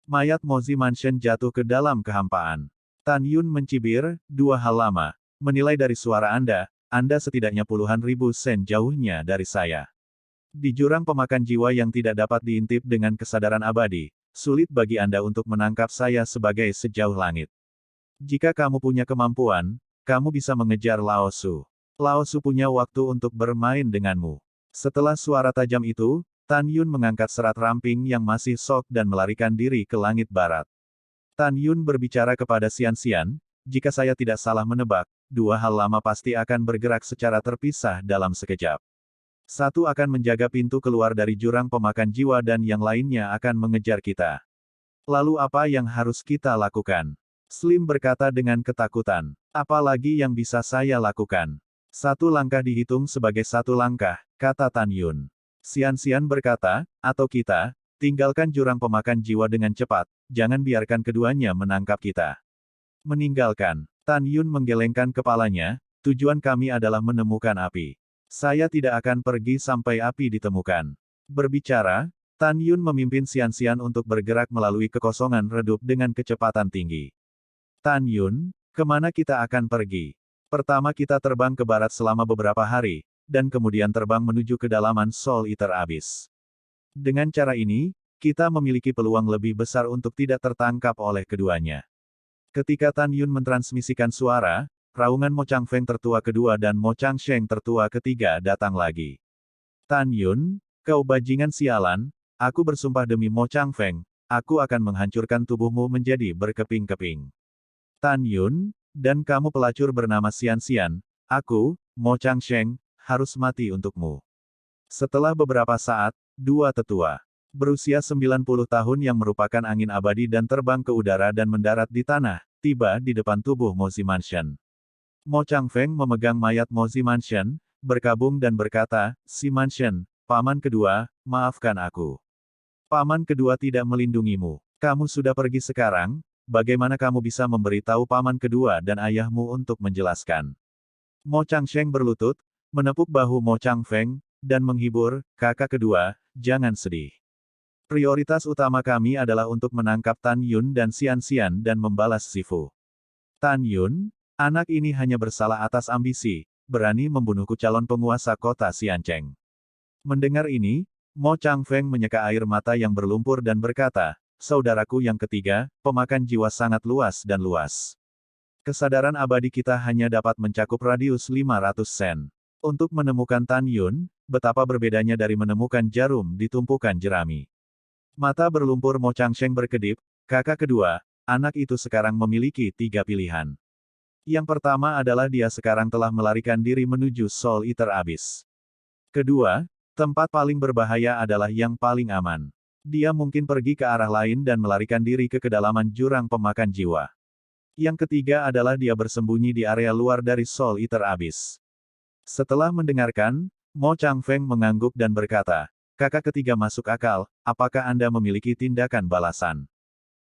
Mayat Mozi Mansion jatuh ke dalam kehampaan. Tan Yun mencibir, dua hal lama, menilai dari suara Anda setidaknya puluhan ribu sen jauhnya dari saya. Di jurang pemakan jiwa yang tidak dapat diintip dengan kesadaran abadi, sulit bagi Anda untuk menangkap saya sebagai sejauh langit. Jika kamu punya kemampuan, kamu bisa mengejar Lao Su. Lao Su punya waktu untuk bermain denganmu. Setelah suara tajam itu, Tan Yun mengangkat serat ramping yang masih sok dan melarikan diri ke langit barat. Tan Yun berbicara kepada Xian, jika saya tidak salah menebak, dua hal lama pasti akan bergerak secara terpisah dalam sekejap. Satu akan menjaga pintu keluar dari jurang pemakan jiwa dan yang lainnya akan mengejar kita. Lalu apa yang harus kita lakukan? Slim berkata dengan ketakutan. Apalagi yang bisa saya lakukan? Satu langkah dihitung sebagai satu langkah, kata Tan Yun. Xian berkata, atau kita, tinggalkan jurang pemakan jiwa dengan cepat, jangan biarkan keduanya menangkap kita. Meninggalkan. Tan Yun menggelengkan kepalanya, tujuan kami adalah menemukan api. Saya tidak akan pergi sampai api ditemukan. Berbicara, Tan Yun memimpin Xian untuk bergerak melalui kekosongan redup dengan kecepatan tinggi. Tan Yun, kemana kita akan pergi? Pertama kita terbang ke barat selama beberapa hari, dan kemudian terbang menuju kedalaman Soul Eater Abyss. Dengan cara ini, kita memiliki peluang lebih besar untuk tidak tertangkap oleh keduanya. Ketika Tan Yun mentransmisikan suara, raungan Mo Changfeng tertua kedua dan Mo Changsheng tertua ketiga datang lagi. Tan Yun, kau bajingan sialan, aku bersumpah demi Mo Changfeng, aku akan menghancurkan tubuhmu menjadi berkeping-keping. Tan Yun, dan kamu pelacur bernama Xian, aku, Mo Changsheng, harus mati untukmu. Setelah beberapa saat, dua tetua, berusia 90 tahun yang merupakan angin abadi dan terbang ke udara dan mendarat di tanah, tiba di depan tubuh Mozi Mansion. Mo Changfeng memegang mayat Mozi Mansion, berkabung dan berkata, Si Mansion, paman kedua, maafkan aku. Paman kedua tidak melindungimu. Kamu sudah pergi sekarang, bagaimana kamu bisa memberitahu paman kedua dan ayahmu untuk menjelaskan? Mo Changsheng berlutut, menepuk bahu Mo Changfeng, dan menghibur, kakak kedua, jangan sedih. Prioritas utama kami adalah untuk menangkap Tan Yun dan Xian Xian dan membalas Sifu. Tan Yun, anak ini hanya bersalah atas ambisi, berani membunuhku calon penguasa kota Xiancheng. Mendengar ini, Mo Changfeng menyeka air mata yang berlumpur dan berkata, saudaraku yang ketiga, pemakan jiwa sangat luas dan luas. Kesadaran abadi kita hanya dapat mencakup radius 500 sen. Untuk menemukan Tan Yun, betapa berbedanya dari menemukan jarum di tumpukan jerami. Mata berlumpur Mo Changsheng berkedip, kakak kedua, anak itu sekarang memiliki 3 pilihan. Yang pertama adalah dia sekarang telah melarikan diri menuju Soul Eater Abyss. Kedua, tempat paling berbahaya adalah yang paling aman. Dia mungkin pergi ke arah lain dan melarikan diri ke kedalaman jurang pemakan jiwa. Yang ketiga adalah dia bersembunyi di area luar dari Soul Eater Abyss. Setelah mendengarkan, Mo Changfeng mengangguk dan berkata, kakak ketiga masuk akal, apakah Anda memiliki tindakan balasan?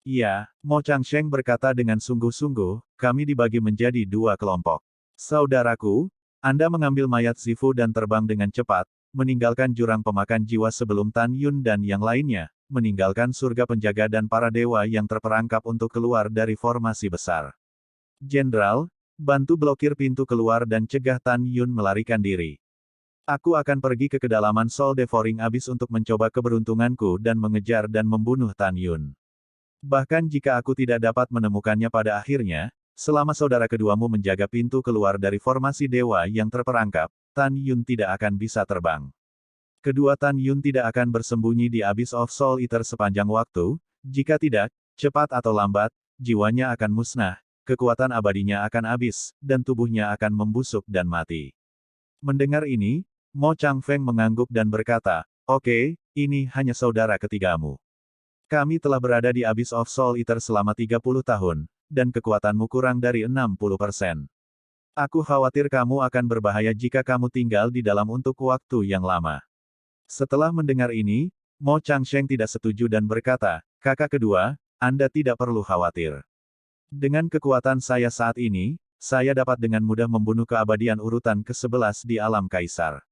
Iya, Mo Changsheng berkata dengan sungguh-sungguh, kami dibagi menjadi 2 kelompok. Saudaraku, Anda mengambil mayat Zifu dan terbang dengan cepat, meninggalkan jurang pemakan jiwa sebelum Tan Yun dan yang lainnya, meninggalkan surga penjaga dan para dewa yang terperangkap untuk keluar dari formasi besar. Jenderal, bantu blokir pintu keluar dan cegah Tan Yun melarikan diri. Aku akan pergi ke kedalaman Soul Devouring Abyss untuk mencoba keberuntunganku dan mengejar dan membunuh Tan Yun. Bahkan jika aku tidak dapat menemukannya pada akhirnya, selama saudara keduamu menjaga pintu keluar dari formasi dewa yang terperangkap, Tan Yun tidak akan bisa terbang. Kedua Tan Yun tidak akan bersembunyi di Abyss of Soul Eater sepanjang waktu, jika tidak, cepat atau lambat, jiwanya akan musnah, kekuatan abadinya akan habis, dan tubuhnya akan membusuk dan mati. Mendengar ini, Mo Changfeng mengangguk dan berkata, oke, ini hanya saudara ketigamu. Kami telah berada di Abyss of Soul Eater selama 30 tahun, dan kekuatanmu kurang dari 60%. Aku khawatir kamu akan berbahaya jika kamu tinggal di dalam untuk waktu yang lama. Setelah mendengar ini, Mo Changsheng tidak setuju dan berkata, kakak kedua, Anda tidak perlu khawatir. Dengan kekuatan saya saat ini, saya dapat dengan mudah membunuh keabadian urutan ke-11 di alam kaisar.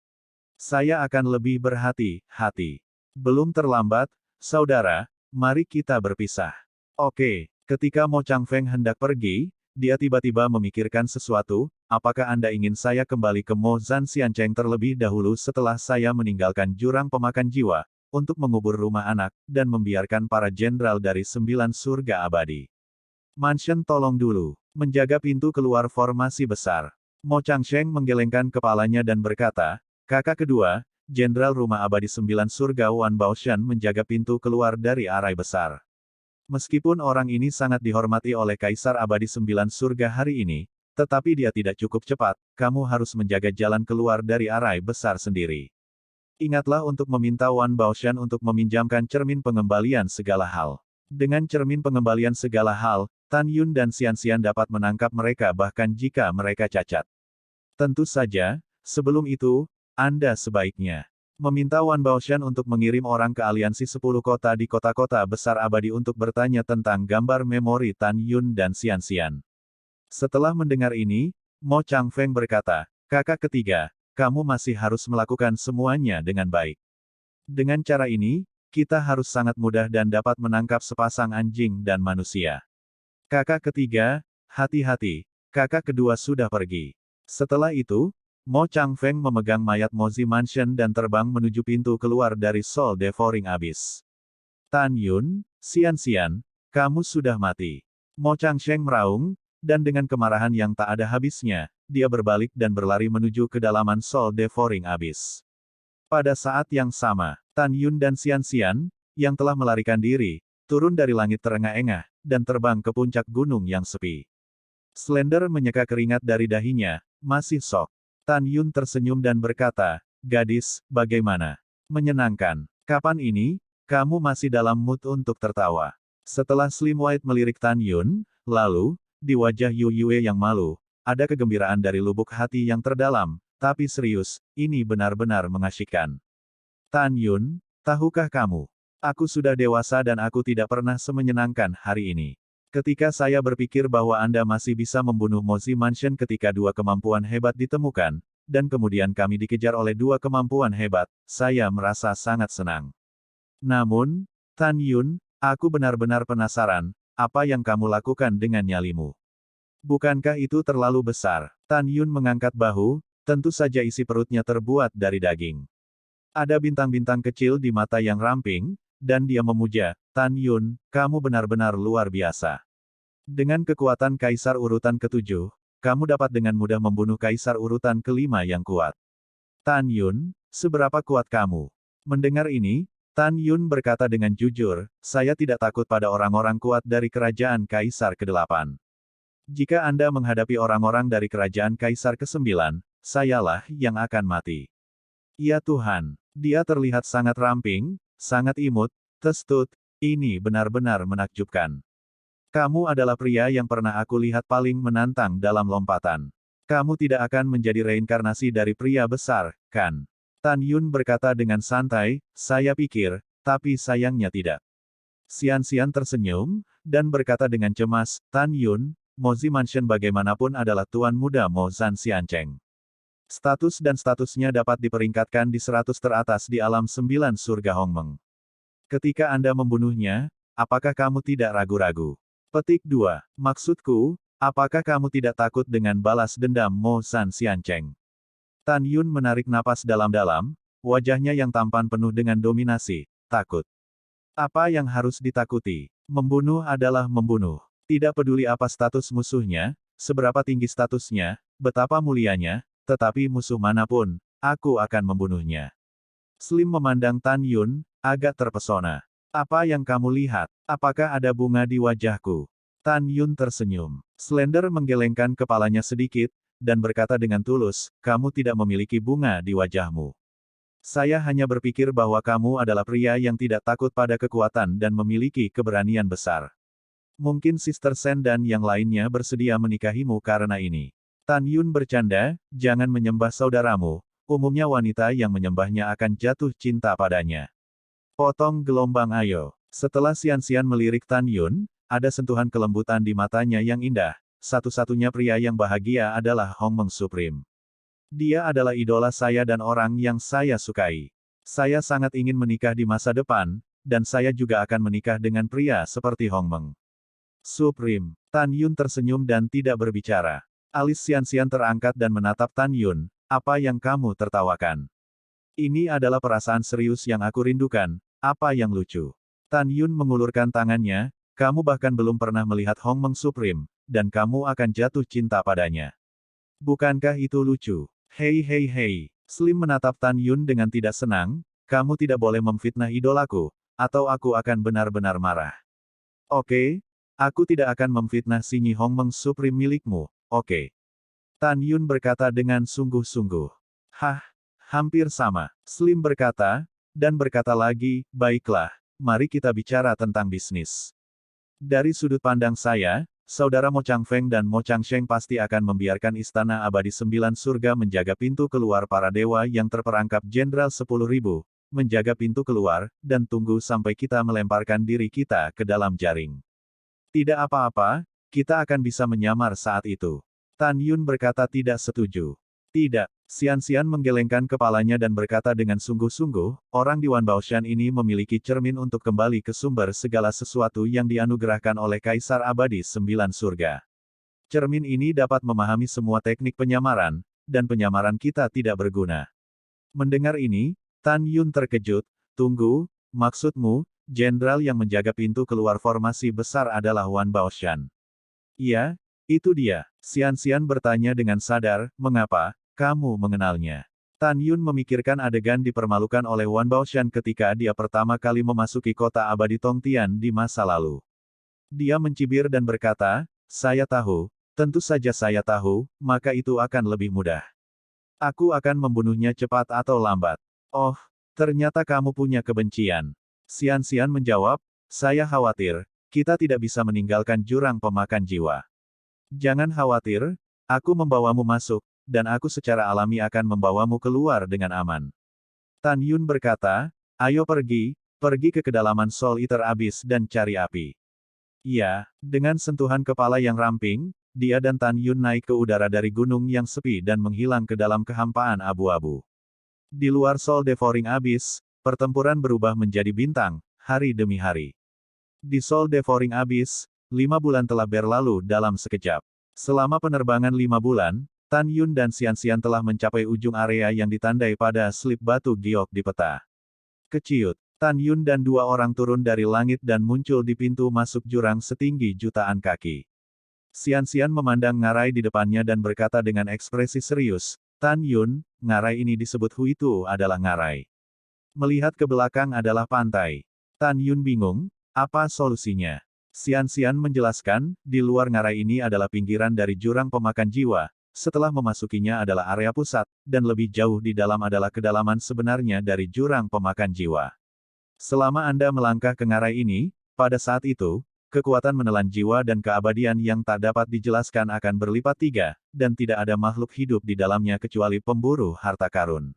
Saya akan lebih berhati-hati. Belum terlambat, saudara, mari kita berpisah. Oke, ketika Mo Changfeng hendak pergi, dia tiba-tiba memikirkan sesuatu, apakah Anda ingin saya kembali ke Mo Zhan Xiancheng terlebih dahulu setelah saya meninggalkan jurang pemakan jiwa, untuk mengubur rumah anak, dan membiarkan para jenderal dari 9 surga abadi. Mansion tolong dulu, menjaga pintu keluar formasi besar. Mo Changsheng menggelengkan kepalanya dan berkata, kakak kedua, jenderal rumah abadi 9 surga Wan Baoshan menjaga pintu keluar dari arai besar. Meskipun orang ini sangat dihormati oleh Kaisar Abadi 9 Surga hari ini, tetapi dia tidak cukup cepat, kamu harus menjaga jalan keluar dari arai besar sendiri. Ingatlah untuk meminta Wan Baoshan untuk meminjamkan cermin pengembalian segala hal. Dengan cermin pengembalian segala hal, Tan Yun dan Xian Xian dapat menangkap mereka bahkan jika mereka cacat. Tentu saja, sebelum itu, Anda sebaiknya meminta Wan Baoshan untuk mengirim orang ke aliansi 10 kota di kota-kota besar abadi untuk bertanya tentang gambar memori Tan Yun dan Xian Xian. Setelah mendengar ini, Mo Changfeng berkata, kakak ketiga, kamu masih harus melakukan semuanya dengan baik. Dengan cara ini, kita harus sangat mudah dan dapat menangkap sepasang anjing dan manusia. Kakak ketiga, hati-hati, kakak kedua sudah pergi. Setelah itu, Mo Changfeng memegang mayat Mozi Mansion dan terbang menuju pintu keluar dari Soul Devouring Abyss. Tan Yun, Xian Xian, kamu sudah mati. Mo Changsheng meraung, dan dengan kemarahan yang tak ada habisnya, dia berbalik dan berlari menuju kedalaman Soul Devouring Abyss. Pada saat yang sama, Tan Yun dan Xian Xian, yang telah melarikan diri, turun dari langit terengah-engah, dan terbang ke puncak gunung yang sepi. Slender menyeka keringat dari dahinya, masih sok. Tan Yun tersenyum dan berkata, gadis, bagaimana? Menyenangkan. Kapan ini, kamu masih dalam mood untuk tertawa? Setelah Slim White melirik Tan Yun, lalu, di wajah Yu Yue yang malu, ada kegembiraan dari lubuk hati yang terdalam, tapi serius, ini benar-benar mengasyikkan. Tan Yun, tahukah kamu? Aku sudah dewasa dan aku tidak pernah semenyenangkan hari ini. Ketika saya berpikir bahwa Anda masih bisa membunuh Mozi Mansion ketika 2 kemampuan hebat ditemukan, dan kemudian kami dikejar oleh dua kemampuan hebat, saya merasa sangat senang. Namun, Tan Yun, aku benar-benar penasaran, apa yang kamu lakukan dengan nyalimu? Bukankah itu terlalu besar? Tan Yun mengangkat bahu, tentu saja isi perutnya terbuat dari daging. Ada bintang-bintang kecil di mata yang ramping, dan dia memuja, Tan Yun, kamu benar-benar luar biasa. Dengan kekuatan kaisar urutan ketujuh, kamu dapat dengan mudah membunuh kaisar urutan kelima yang kuat. Tan Yun, seberapa kuat kamu? Mendengar ini, Tan Yun berkata dengan jujur, saya tidak takut pada orang-orang kuat dari kerajaan kaisar ke-8. Jika Anda menghadapi orang-orang dari kerajaan kaisar ke-9, sayalah yang akan mati. Ya Tuhan, dia terlihat sangat ramping, sangat imut, testut, ini benar-benar menakjubkan. Kamu adalah pria yang pernah aku lihat paling menantang dalam lompatan. Kamu tidak akan menjadi reinkarnasi dari pria besar, kan? Tan Yun berkata dengan santai, saya pikir, tapi sayangnya tidak. Xian tersenyum, dan berkata dengan cemas, Tan Yun, Mozi Mansion bagaimanapun adalah tuan muda Mo Zhan Xiancheng. Status dan statusnya dapat diperingkatkan di 100 teratas di alam 9 surga Hongmeng. Ketika Anda membunuhnya, apakah kamu tidak ragu-ragu? Petik 2. Maksudku, apakah kamu tidak takut dengan balas dendam Mo Zhan Xiancheng? Tan Yun menarik napas dalam-dalam, wajahnya yang tampan penuh dengan dominasi, takut. Apa yang harus ditakuti? Membunuh adalah membunuh. Tidak peduli apa status musuhnya, seberapa tinggi statusnya, betapa mulianya, tetapi musuh manapun, aku akan membunuhnya. Slim memandang Tan Yun, agak terpesona. Apa yang kamu lihat? Apakah ada bunga di wajahku? Tan Yun tersenyum. Slender menggelengkan kepalanya sedikit, dan berkata dengan tulus, kamu tidak memiliki bunga di wajahmu. Saya hanya berpikir bahwa kamu adalah pria yang tidak takut pada kekuatan dan memiliki keberanian besar. Mungkin Sister Sen dan yang lainnya bersedia menikahimu karena ini. Tan Yun bercanda, jangan menyembah saudaramu, umumnya wanita yang menyembahnya akan jatuh cinta padanya. Potong gelombang ayo. Setelah Xian melirik Tan Yun, ada sentuhan kelembutan di matanya yang indah. Satu-satunya pria yang bahagia adalah Hongmeng Supreme. Dia adalah idola saya dan orang yang saya sukai. Saya sangat ingin menikah di masa depan, dan saya juga akan menikah dengan pria seperti Hongmeng Supreme. Tan Yun tersenyum dan tidak berbicara. Alis Xian terangkat dan menatap Tan Yun, apa yang kamu tertawakan? Ini adalah perasaan serius yang aku rindukan, apa yang lucu? Tan Yun mengulurkan tangannya, kamu bahkan belum pernah melihat Hongmeng Supreme, dan kamu akan jatuh cinta padanya. Bukankah itu lucu? Hei hei hei. Slim menatap Tan Yun dengan tidak senang, kamu tidak boleh memfitnah idolaku, atau aku akan benar-benar marah. Oke, aku tidak akan memfitnah Sinyi Hongmeng Supreme milikmu, oke. Tan Yun berkata dengan sungguh-sungguh. Hah? Hampir sama. Slim berkata, dan berkata lagi, baiklah, mari kita bicara tentang bisnis. Dari sudut pandang saya, saudara Mo Changfeng dan Mo Changsheng pasti akan membiarkan Istana Abadi 9 Surga menjaga pintu keluar para dewa yang terperangkap Jenderal 10.000, menjaga pintu keluar, dan tunggu sampai kita melemparkan diri kita ke dalam jaring. Tidak apa-apa, kita akan bisa menyamar saat itu. Tan Yun berkata tidak setuju. Tidak. Xian menggelengkan kepalanya dan berkata dengan sungguh-sungguh, orang di Wan Baoshan ini memiliki cermin untuk kembali ke sumber segala sesuatu yang dianugerahkan oleh Kaisar Abadi 9 Surga. Cermin ini dapat memahami semua teknik penyamaran, dan penyamaran kita tidak berguna. Mendengar ini, Tan Yun terkejut, tunggu, maksudmu, jenderal yang menjaga pintu keluar formasi besar adalah Wan Baoshan. Iya, itu dia. Xian bertanya dengan sadar, mengapa? Kamu mengenalnya. Tan Yun memikirkan adegan dipermalukan oleh Wan Baoshan ketika dia pertama kali memasuki kota abadi Tongtian di masa lalu. Dia mencibir dan berkata, saya tahu, tentu saja saya tahu, maka itu akan lebih mudah. Aku akan membunuhnya cepat atau lambat. Oh, ternyata kamu punya kebencian. Xian menjawab, saya khawatir, kita tidak bisa meninggalkan jurang pemakan jiwa. Jangan khawatir, aku membawamu masuk, dan aku secara alami akan membawamu keluar dengan aman. Tan Yun berkata, ayo pergi ke kedalaman Soul Eater Abyss dan cari api. Iya, dengan sentuhan kepala yang ramping, dia dan Tan Yun naik ke udara dari gunung yang sepi dan menghilang ke dalam kehampaan abu-abu. Di luar Soul Devouring Abyss, pertempuran berubah menjadi bintang, hari demi hari. Di Soul Devouring Abyss, 5 bulan telah berlalu dalam sekejap. Selama penerbangan 5 bulan, Tan Yun dan Xian telah mencapai ujung area yang ditandai pada slip batu giok di peta. Keciut, Tan Yun dan 2 orang turun dari langit dan muncul di pintu masuk jurang setinggi jutaan kaki. Xian memandang ngarai di depannya dan berkata dengan ekspresi serius, Tan Yun, ngarai ini disebut Huitu adalah ngarai. Melihat ke belakang adalah pantai. Tan Yun bingung, apa solusinya? Xian menjelaskan, di luar ngarai ini adalah pinggiran dari jurang pemakan jiwa, setelah memasukinya adalah area pusat, dan lebih jauh di dalam adalah kedalaman sebenarnya dari jurang pemakan jiwa. Selama Anda melangkah ke ngarai ini, pada saat itu, kekuatan menelan jiwa dan keabadian yang tak dapat dijelaskan akan berlipat 3, dan tidak ada makhluk hidup di dalamnya kecuali pemburu harta karun.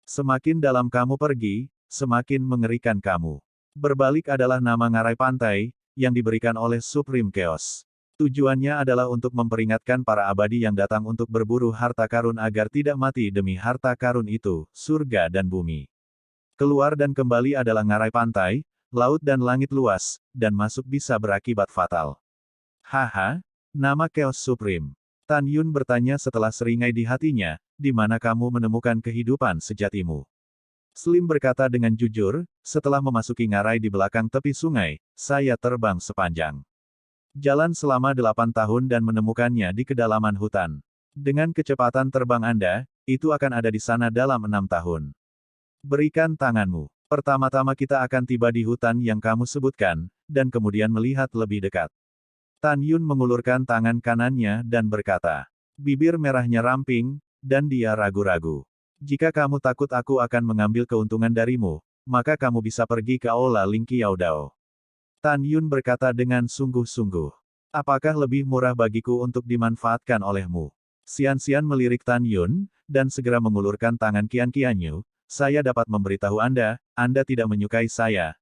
Semakin dalam kamu pergi, semakin mengerikan kamu. Berbalik adalah nama ngarai pantai, yang diberikan oleh Supreme Chaos. Tujuannya adalah untuk memperingatkan para abadi yang datang untuk berburu harta karun agar tidak mati demi harta karun itu, surga dan bumi. Keluar dan kembali adalah ngarai pantai, laut dan langit luas, dan masuk bisa berakibat fatal. Haha, nama Chaos Supreme. Tan Yun bertanya setelah seringai di hatinya, di mana kamu menemukan kehidupan sejatimu? Slim berkata dengan jujur, setelah memasuki ngarai di belakang tepi sungai, saya terbang sepanjang jalan selama 8 tahun dan menemukannya di kedalaman hutan. Dengan kecepatan terbang Anda, itu akan ada di sana dalam 6 tahun. Berikan tanganmu. Pertama-tama kita akan tiba di hutan yang kamu sebutkan, dan kemudian melihat lebih dekat. Tan Yun mengulurkan tangan kanannya dan berkata, bibir merahnya ramping, dan dia ragu-ragu. Jika kamu takut aku akan mengambil keuntungan darimu, maka kamu bisa pergi ke Aula Ling Qiao Dao. Tan Yun berkata dengan sungguh-sungguh. Apakah lebih murah bagiku untuk dimanfaatkan olehmu? Xian melirik Tan Yun, dan segera mengulurkan tangan Qian Qianyu, saya dapat memberitahu Anda tidak menyukai saya.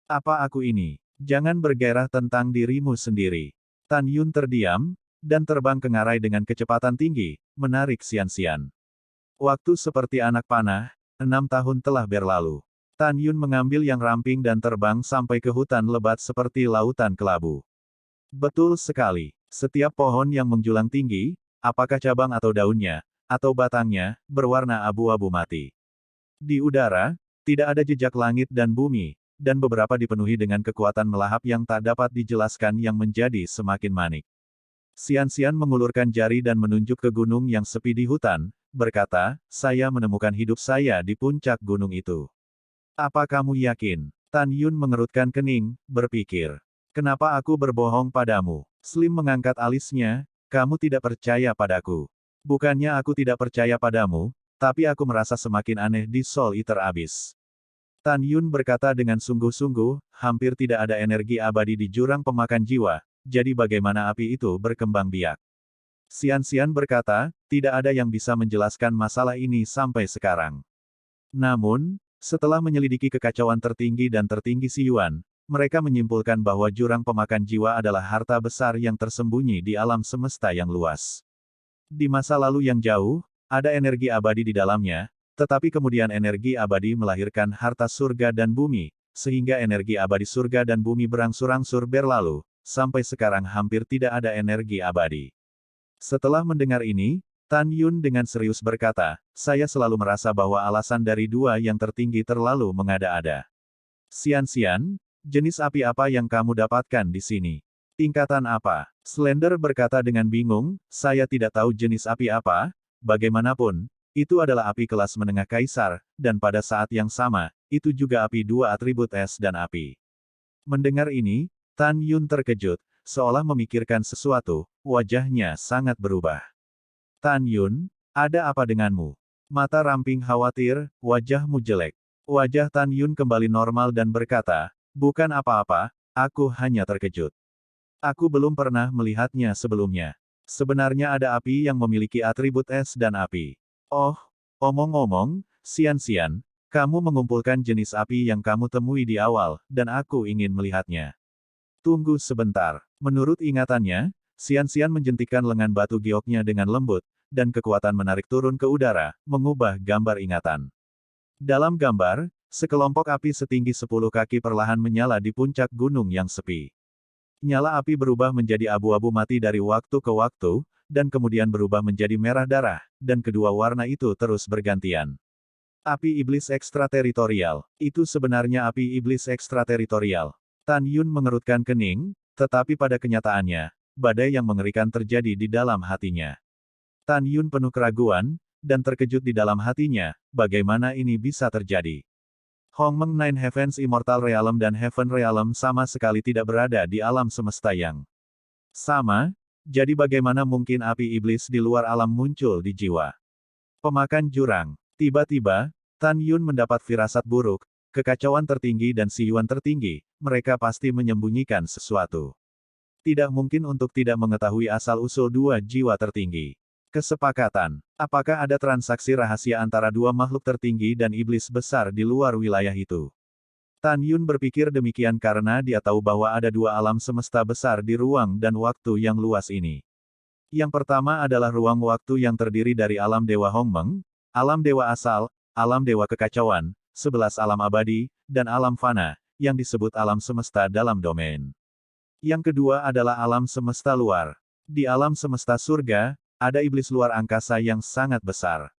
Apa aku ini? Jangan bergairah tentang dirimu sendiri. Tan Yun terdiam, dan terbang ke ngarai dengan kecepatan tinggi, menarik Xian. Waktu seperti anak panah, 6 tahun telah berlalu. Tan Yun mengambil yang ramping dan terbang sampai ke hutan lebat seperti lautan kelabu. Betul sekali. Setiap pohon yang menjulang tinggi, apakah cabang atau daunnya, atau batangnya, berwarna abu-abu mati. Di udara, tidak ada jejak langit dan bumi, dan beberapa dipenuhi dengan kekuatan melahap yang tak dapat dijelaskan yang menjadi semakin manik. Xian mengulurkan jari dan menunjuk ke gunung yang sepi di hutan, berkata, saya menemukan hidup saya di puncak gunung itu. Apa kamu yakin? Tan Yun mengerutkan kening, berpikir. Kenapa aku berbohong padamu? Slim mengangkat alisnya, kamu tidak percaya padaku. Bukannya aku tidak percaya padamu, tapi aku merasa semakin aneh di Soul Eater Abyss. Tan Yun berkata dengan sungguh-sungguh, hampir tidak ada energi abadi di jurang pemakan jiwa, jadi bagaimana api itu berkembang biak? Xian berkata, tidak ada yang bisa menjelaskan masalah ini sampai sekarang. Namun, setelah menyelidiki kekacauan tertinggi dan tertinggi Si Yuan, mereka menyimpulkan bahwa jurang pemakan jiwa adalah harta besar yang tersembunyi di alam semesta yang luas. Di masa lalu yang jauh, ada energi abadi di dalamnya, tetapi kemudian energi abadi melahirkan harta surga dan bumi, sehingga energi abadi surga dan bumi berangsur-angsur berlalu, sampai sekarang hampir tidak ada energi abadi. Setelah mendengar ini, Tan Yun dengan serius berkata, saya selalu merasa bahwa alasan dari 2 yang tertinggi terlalu mengada-ada. Xian, jenis api apa yang kamu dapatkan di sini? Tingkatan apa? Slender berkata dengan bingung, saya tidak tahu jenis api apa, bagaimanapun, itu adalah api kelas menengah kaisar, dan pada saat yang sama, itu juga api 2 atribut es dan api. Mendengar ini, Tan Yun terkejut, seolah memikirkan sesuatu, wajahnya sangat berubah. Tan Yun, ada apa denganmu? Mata ramping khawatir, wajahmu jelek. Wajah Tan Yun kembali normal dan berkata, bukan apa-apa, aku hanya terkejut. Aku belum pernah melihatnya sebelumnya. Sebenarnya ada api yang memiliki atribut es dan api. Oh, omong-omong, Xian, kamu mengumpulkan jenis api yang kamu temui di awal, dan aku ingin melihatnya. Tunggu sebentar. Menurut ingatannya, Xian menjentikkan lengan batu gioknya dengan lembut, dan kekuatan menarik turun ke udara, mengubah gambar ingatan. Dalam gambar, sekelompok api setinggi 10 kaki perlahan menyala di puncak gunung yang sepi. Nyala api berubah menjadi abu-abu mati dari waktu ke waktu, dan kemudian berubah menjadi merah darah, dan kedua warna itu terus bergantian. Api iblis ekstrateritorial. Itu sebenarnya api iblis ekstrateritorial. Tan Yun mengerutkan kening, tetapi pada kenyataannya, badai yang mengerikan terjadi di dalam hatinya. Tan Yun penuh keraguan, dan terkejut di dalam hatinya, bagaimana ini bisa terjadi. Hongmeng Nine Heavens Immortal Realm dan Heaven Realm sama sekali tidak berada di alam semesta yang sama, jadi bagaimana mungkin api iblis di luar alam muncul di jiwa. Pemakan jurang. Tiba-tiba, Tan Yun mendapat firasat buruk, kekacauan tertinggi dan Siyuan tertinggi, mereka pasti menyembunyikan sesuatu. Tidak mungkin untuk tidak mengetahui asal-usul dua jiwa tertinggi. Kesepakatan. Apakah ada transaksi rahasia antara dua makhluk tertinggi dan iblis besar di luar wilayah itu? Tan Yun berpikir demikian karena dia tahu bahwa ada dua alam semesta besar di ruang dan waktu yang luas ini. Yang pertama adalah ruang waktu yang terdiri dari alam dewa Hongmeng, alam dewa asal, alam dewa kekacauan, 11 alam abadi, dan alam fana, yang disebut alam semesta dalam domain. Yang kedua adalah alam semesta luar. Di alam semesta surga, ada iblis luar angkasa yang sangat besar.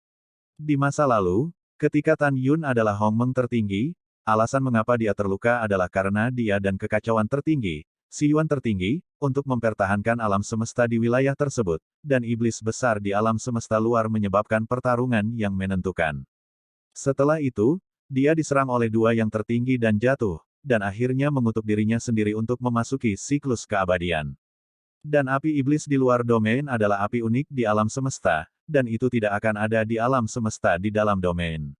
Di masa lalu, ketika Tan Yun adalah Hongmeng tertinggi, alasan mengapa dia terluka adalah karena dia dan kekacauan tertinggi, Siyuan tertinggi, untuk mempertahankan alam semesta di wilayah tersebut, dan iblis besar di alam semesta luar menyebabkan pertarungan yang menentukan. Setelah itu, dia diserang oleh dua yang tertinggi dan jatuh, dan akhirnya mengutuk dirinya sendiri untuk memasuki siklus keabadian. Dan api iblis di luar domain adalah api unik di alam semesta, dan itu tidak akan ada di alam semesta di dalam domain.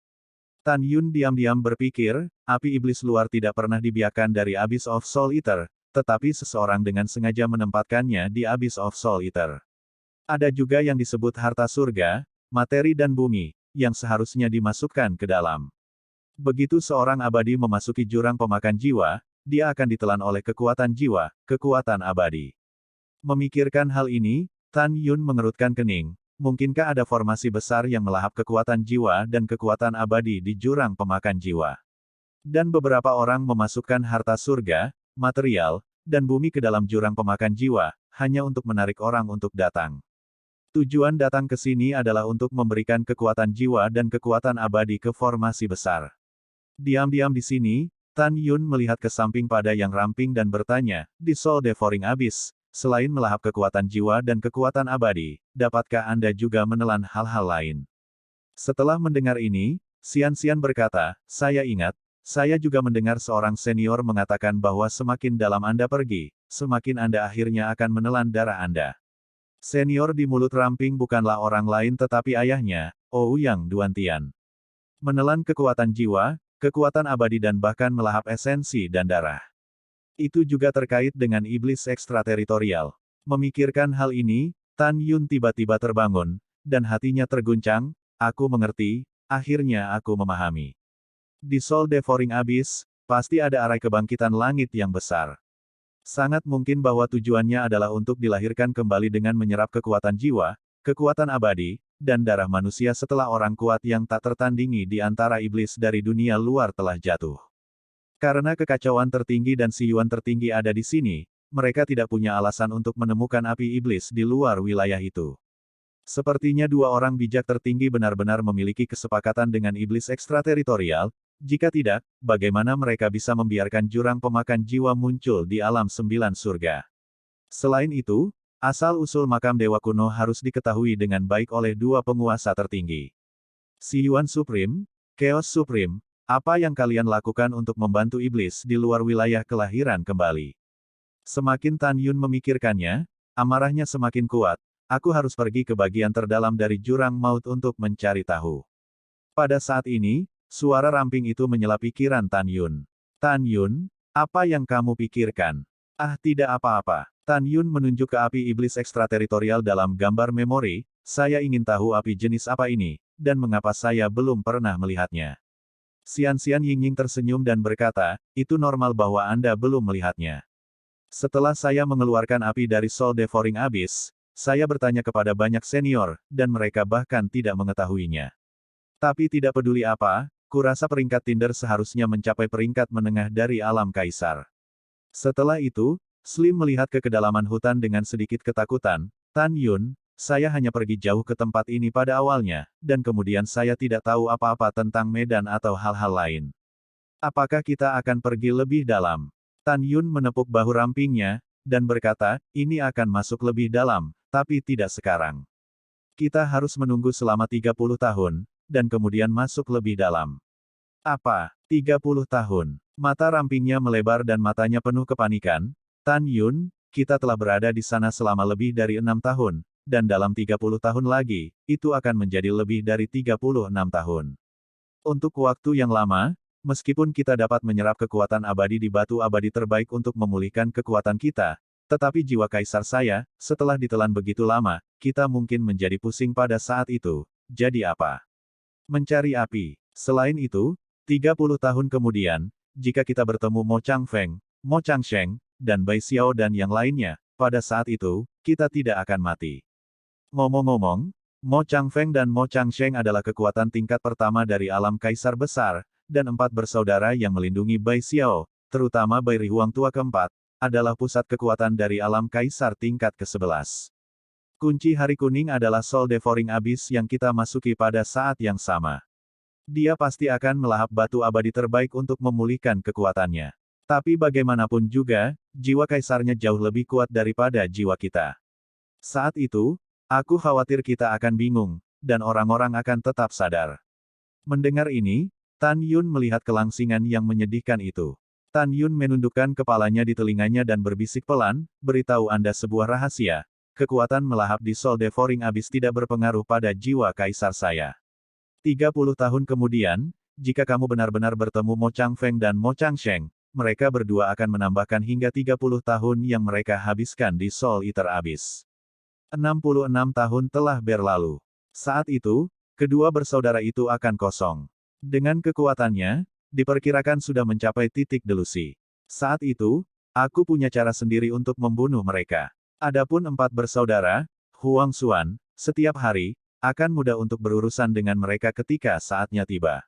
Tan Yun diam-diam berpikir, api iblis luar tidak pernah dibiarkan dari Abyss of Soul Eater, tetapi seseorang dengan sengaja menempatkannya di Abyss of Soul Eater. Ada juga yang disebut harta surga, materi dan bumi, yang seharusnya dimasukkan ke dalam. Begitu seorang abadi memasuki jurang pemakan jiwa, dia akan ditelan oleh kekuatan jiwa, kekuatan abadi. Memikirkan hal ini, Tan Yun mengerutkan kening. Mungkinkah ada formasi besar yang melahap kekuatan jiwa dan kekuatan abadi di jurang pemakan jiwa? Dan beberapa orang memasukkan harta surga, material, dan bumi ke dalam jurang pemakan jiwa, hanya untuk menarik orang untuk datang. Tujuan datang ke sini adalah untuk memberikan kekuatan jiwa dan kekuatan abadi ke formasi besar. Diam-diam di sini, Tan Yun melihat ke samping pada yang ramping dan bertanya, di Soul Devouring Abyss, selain melahap kekuatan jiwa dan kekuatan abadi, dapatkah Anda juga menelan hal-hal lain? Setelah mendengar ini, Xian berkata, saya ingat, saya juga mendengar seorang senior mengatakan bahwa semakin dalam Anda pergi, semakin Anda akhirnya akan menelan darah Anda. Senior di mulut ramping bukanlah orang lain tetapi ayahnya, Ouyang Duantian. Menelan kekuatan jiwa, kekuatan abadi dan bahkan melahap esensi dan darah. Itu juga terkait dengan iblis ekstrateritorial. Memikirkan hal ini, Tan Yun tiba-tiba terbangun, dan hatinya terguncang, aku mengerti, akhirnya aku memahami. Di Soul Devouring Abyss, pasti ada arai kebangkitan langit yang besar. Sangat mungkin bahwa tujuannya adalah untuk dilahirkan kembali dengan menyerap kekuatan jiwa, kekuatan abadi, dan darah manusia setelah orang kuat yang tak tertandingi di antara iblis dari dunia luar telah jatuh. Karena kekacauan tertinggi dan Siyuan tertinggi ada di sini, mereka tidak punya alasan untuk menemukan api iblis di luar wilayah itu. Sepertinya dua orang bijak tertinggi benar-benar memiliki kesepakatan dengan iblis ekstrateritorial, jika tidak, bagaimana mereka bisa membiarkan jurang pemakan jiwa muncul di alam 9 surga. Selain itu, asal-usul makam dewa kuno harus diketahui dengan baik oleh dua penguasa tertinggi. Siyuan Supreme, Chaos Supreme, apa yang kalian lakukan untuk membantu iblis di luar wilayah kelahiran kembali? Semakin Tan Yun memikirkannya, amarahnya semakin kuat, aku harus pergi ke bagian terdalam dari jurang maut untuk mencari tahu. Pada saat ini, suara ramping itu menyela pikiran Tan Yun. Tan Yun, apa yang kamu pikirkan? Ah, tidak apa-apa. Tan Yun menunjuk ke api iblis ekstrateritorial dalam gambar memori, saya ingin tahu api jenis apa ini, dan mengapa saya belum pernah melihatnya. Xian Yingying tersenyum dan berkata, itu normal bahwa Anda belum melihatnya. Setelah saya mengeluarkan api dari Soul Devouring Abyss, saya bertanya kepada banyak senior, dan mereka bahkan tidak mengetahuinya. Tapi tidak peduli apa, kurasa peringkat Tinder seharusnya mencapai peringkat menengah dari alam kaisar. Setelah itu, Slim melihat ke kedalaman hutan dengan sedikit ketakutan. Tan Yun, saya hanya pergi jauh ke tempat ini pada awalnya, dan kemudian saya tidak tahu apa-apa tentang medan atau hal-hal lain. Apakah kita akan pergi lebih dalam? Tan Yun menepuk bahu rampingnya, dan berkata, ini akan masuk lebih dalam, tapi tidak sekarang. Kita harus menunggu selama 30 tahun, dan kemudian masuk lebih dalam. Apa? 30 tahun. Mata rampingnya melebar dan matanya penuh kepanikan. Tan Yun, kita telah berada di sana selama lebih dari 6 tahun, dan dalam 30 tahun lagi, itu akan menjadi lebih dari 36 tahun. Untuk waktu yang lama, meskipun kita dapat menyerap kekuatan abadi di batu abadi terbaik untuk memulihkan kekuatan kita, tetapi jiwa kaisar saya, setelah ditelan begitu lama, kita mungkin menjadi pusing pada saat itu. Jadi apa? Mencari api. Selain itu, 30 tahun kemudian, jika kita bertemu Mo Changfeng, Mo Changsheng, dan Bai Xiao dan yang lainnya, pada saat itu, kita tidak akan mati. Ngomong-ngomong, Mo Changfeng dan Mo Changsheng adalah kekuatan tingkat pertama dari alam kaisar besar, dan 4 bersaudara yang melindungi Bai Xiao, terutama Bai Rihuang tua keempat, adalah pusat kekuatan dari alam kaisar tingkat ke-11. Kunci Hari Kuning adalah Soul Devouring Abyss yang kita masuki pada saat yang sama. Dia pasti akan melahap batu abadi terbaik untuk memulihkan kekuatannya. Tapi bagaimanapun juga, jiwa kaisarnya jauh lebih kuat daripada jiwa kita. Saat itu, aku khawatir kita akan bingung, dan orang-orang akan tetap sadar. Mendengar ini, Tan Yun melihat kelangsingan yang menyedihkan itu. Tan Yun menundukkan kepalanya di telinganya dan berbisik pelan, beritahu Anda sebuah rahasia. Kekuatan melahap di Soul Devouring Abyss tidak berpengaruh pada jiwa kaisar saya. 30 tahun kemudian, jika kamu benar-benar bertemu Mo Changfeng dan Mo Changsheng, mereka berdua akan menambahkan hingga 30 tahun yang mereka habiskan di Soul Eater Abyss. 66 tahun telah berlalu. Saat itu, kedua bersaudara itu akan kosong. Dengan kekuatannya, diperkirakan sudah mencapai titik delusi. Saat itu, aku punya cara sendiri untuk membunuh mereka. Adapun 4 bersaudara, Huang Xuan, setiap hari, akan mudah untuk berurusan dengan mereka ketika saatnya tiba.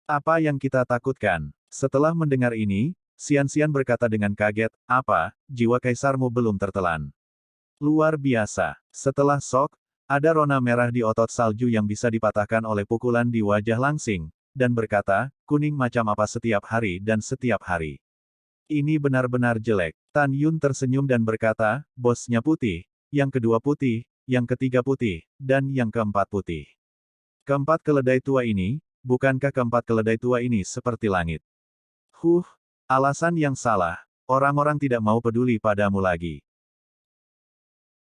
Apa yang kita takutkan? Setelah mendengar ini, Xian berkata dengan kaget, apa, jiwa kaisarmu belum tertelan? Luar biasa. Setelah shock, ada rona merah di otot salju yang bisa dipatahkan oleh pukulan di wajah Langsing, dan berkata, kuning macam apa setiap hari dan setiap hari. Ini benar-benar jelek. Tan Yun tersenyum dan berkata, bosnya putih, yang kedua putih, yang ketiga putih, dan yang keempat putih. Keempat keledai tua ini, bukankah keempat keledai tua ini seperti langit? Alasan yang salah, orang-orang tidak mau peduli padamu lagi.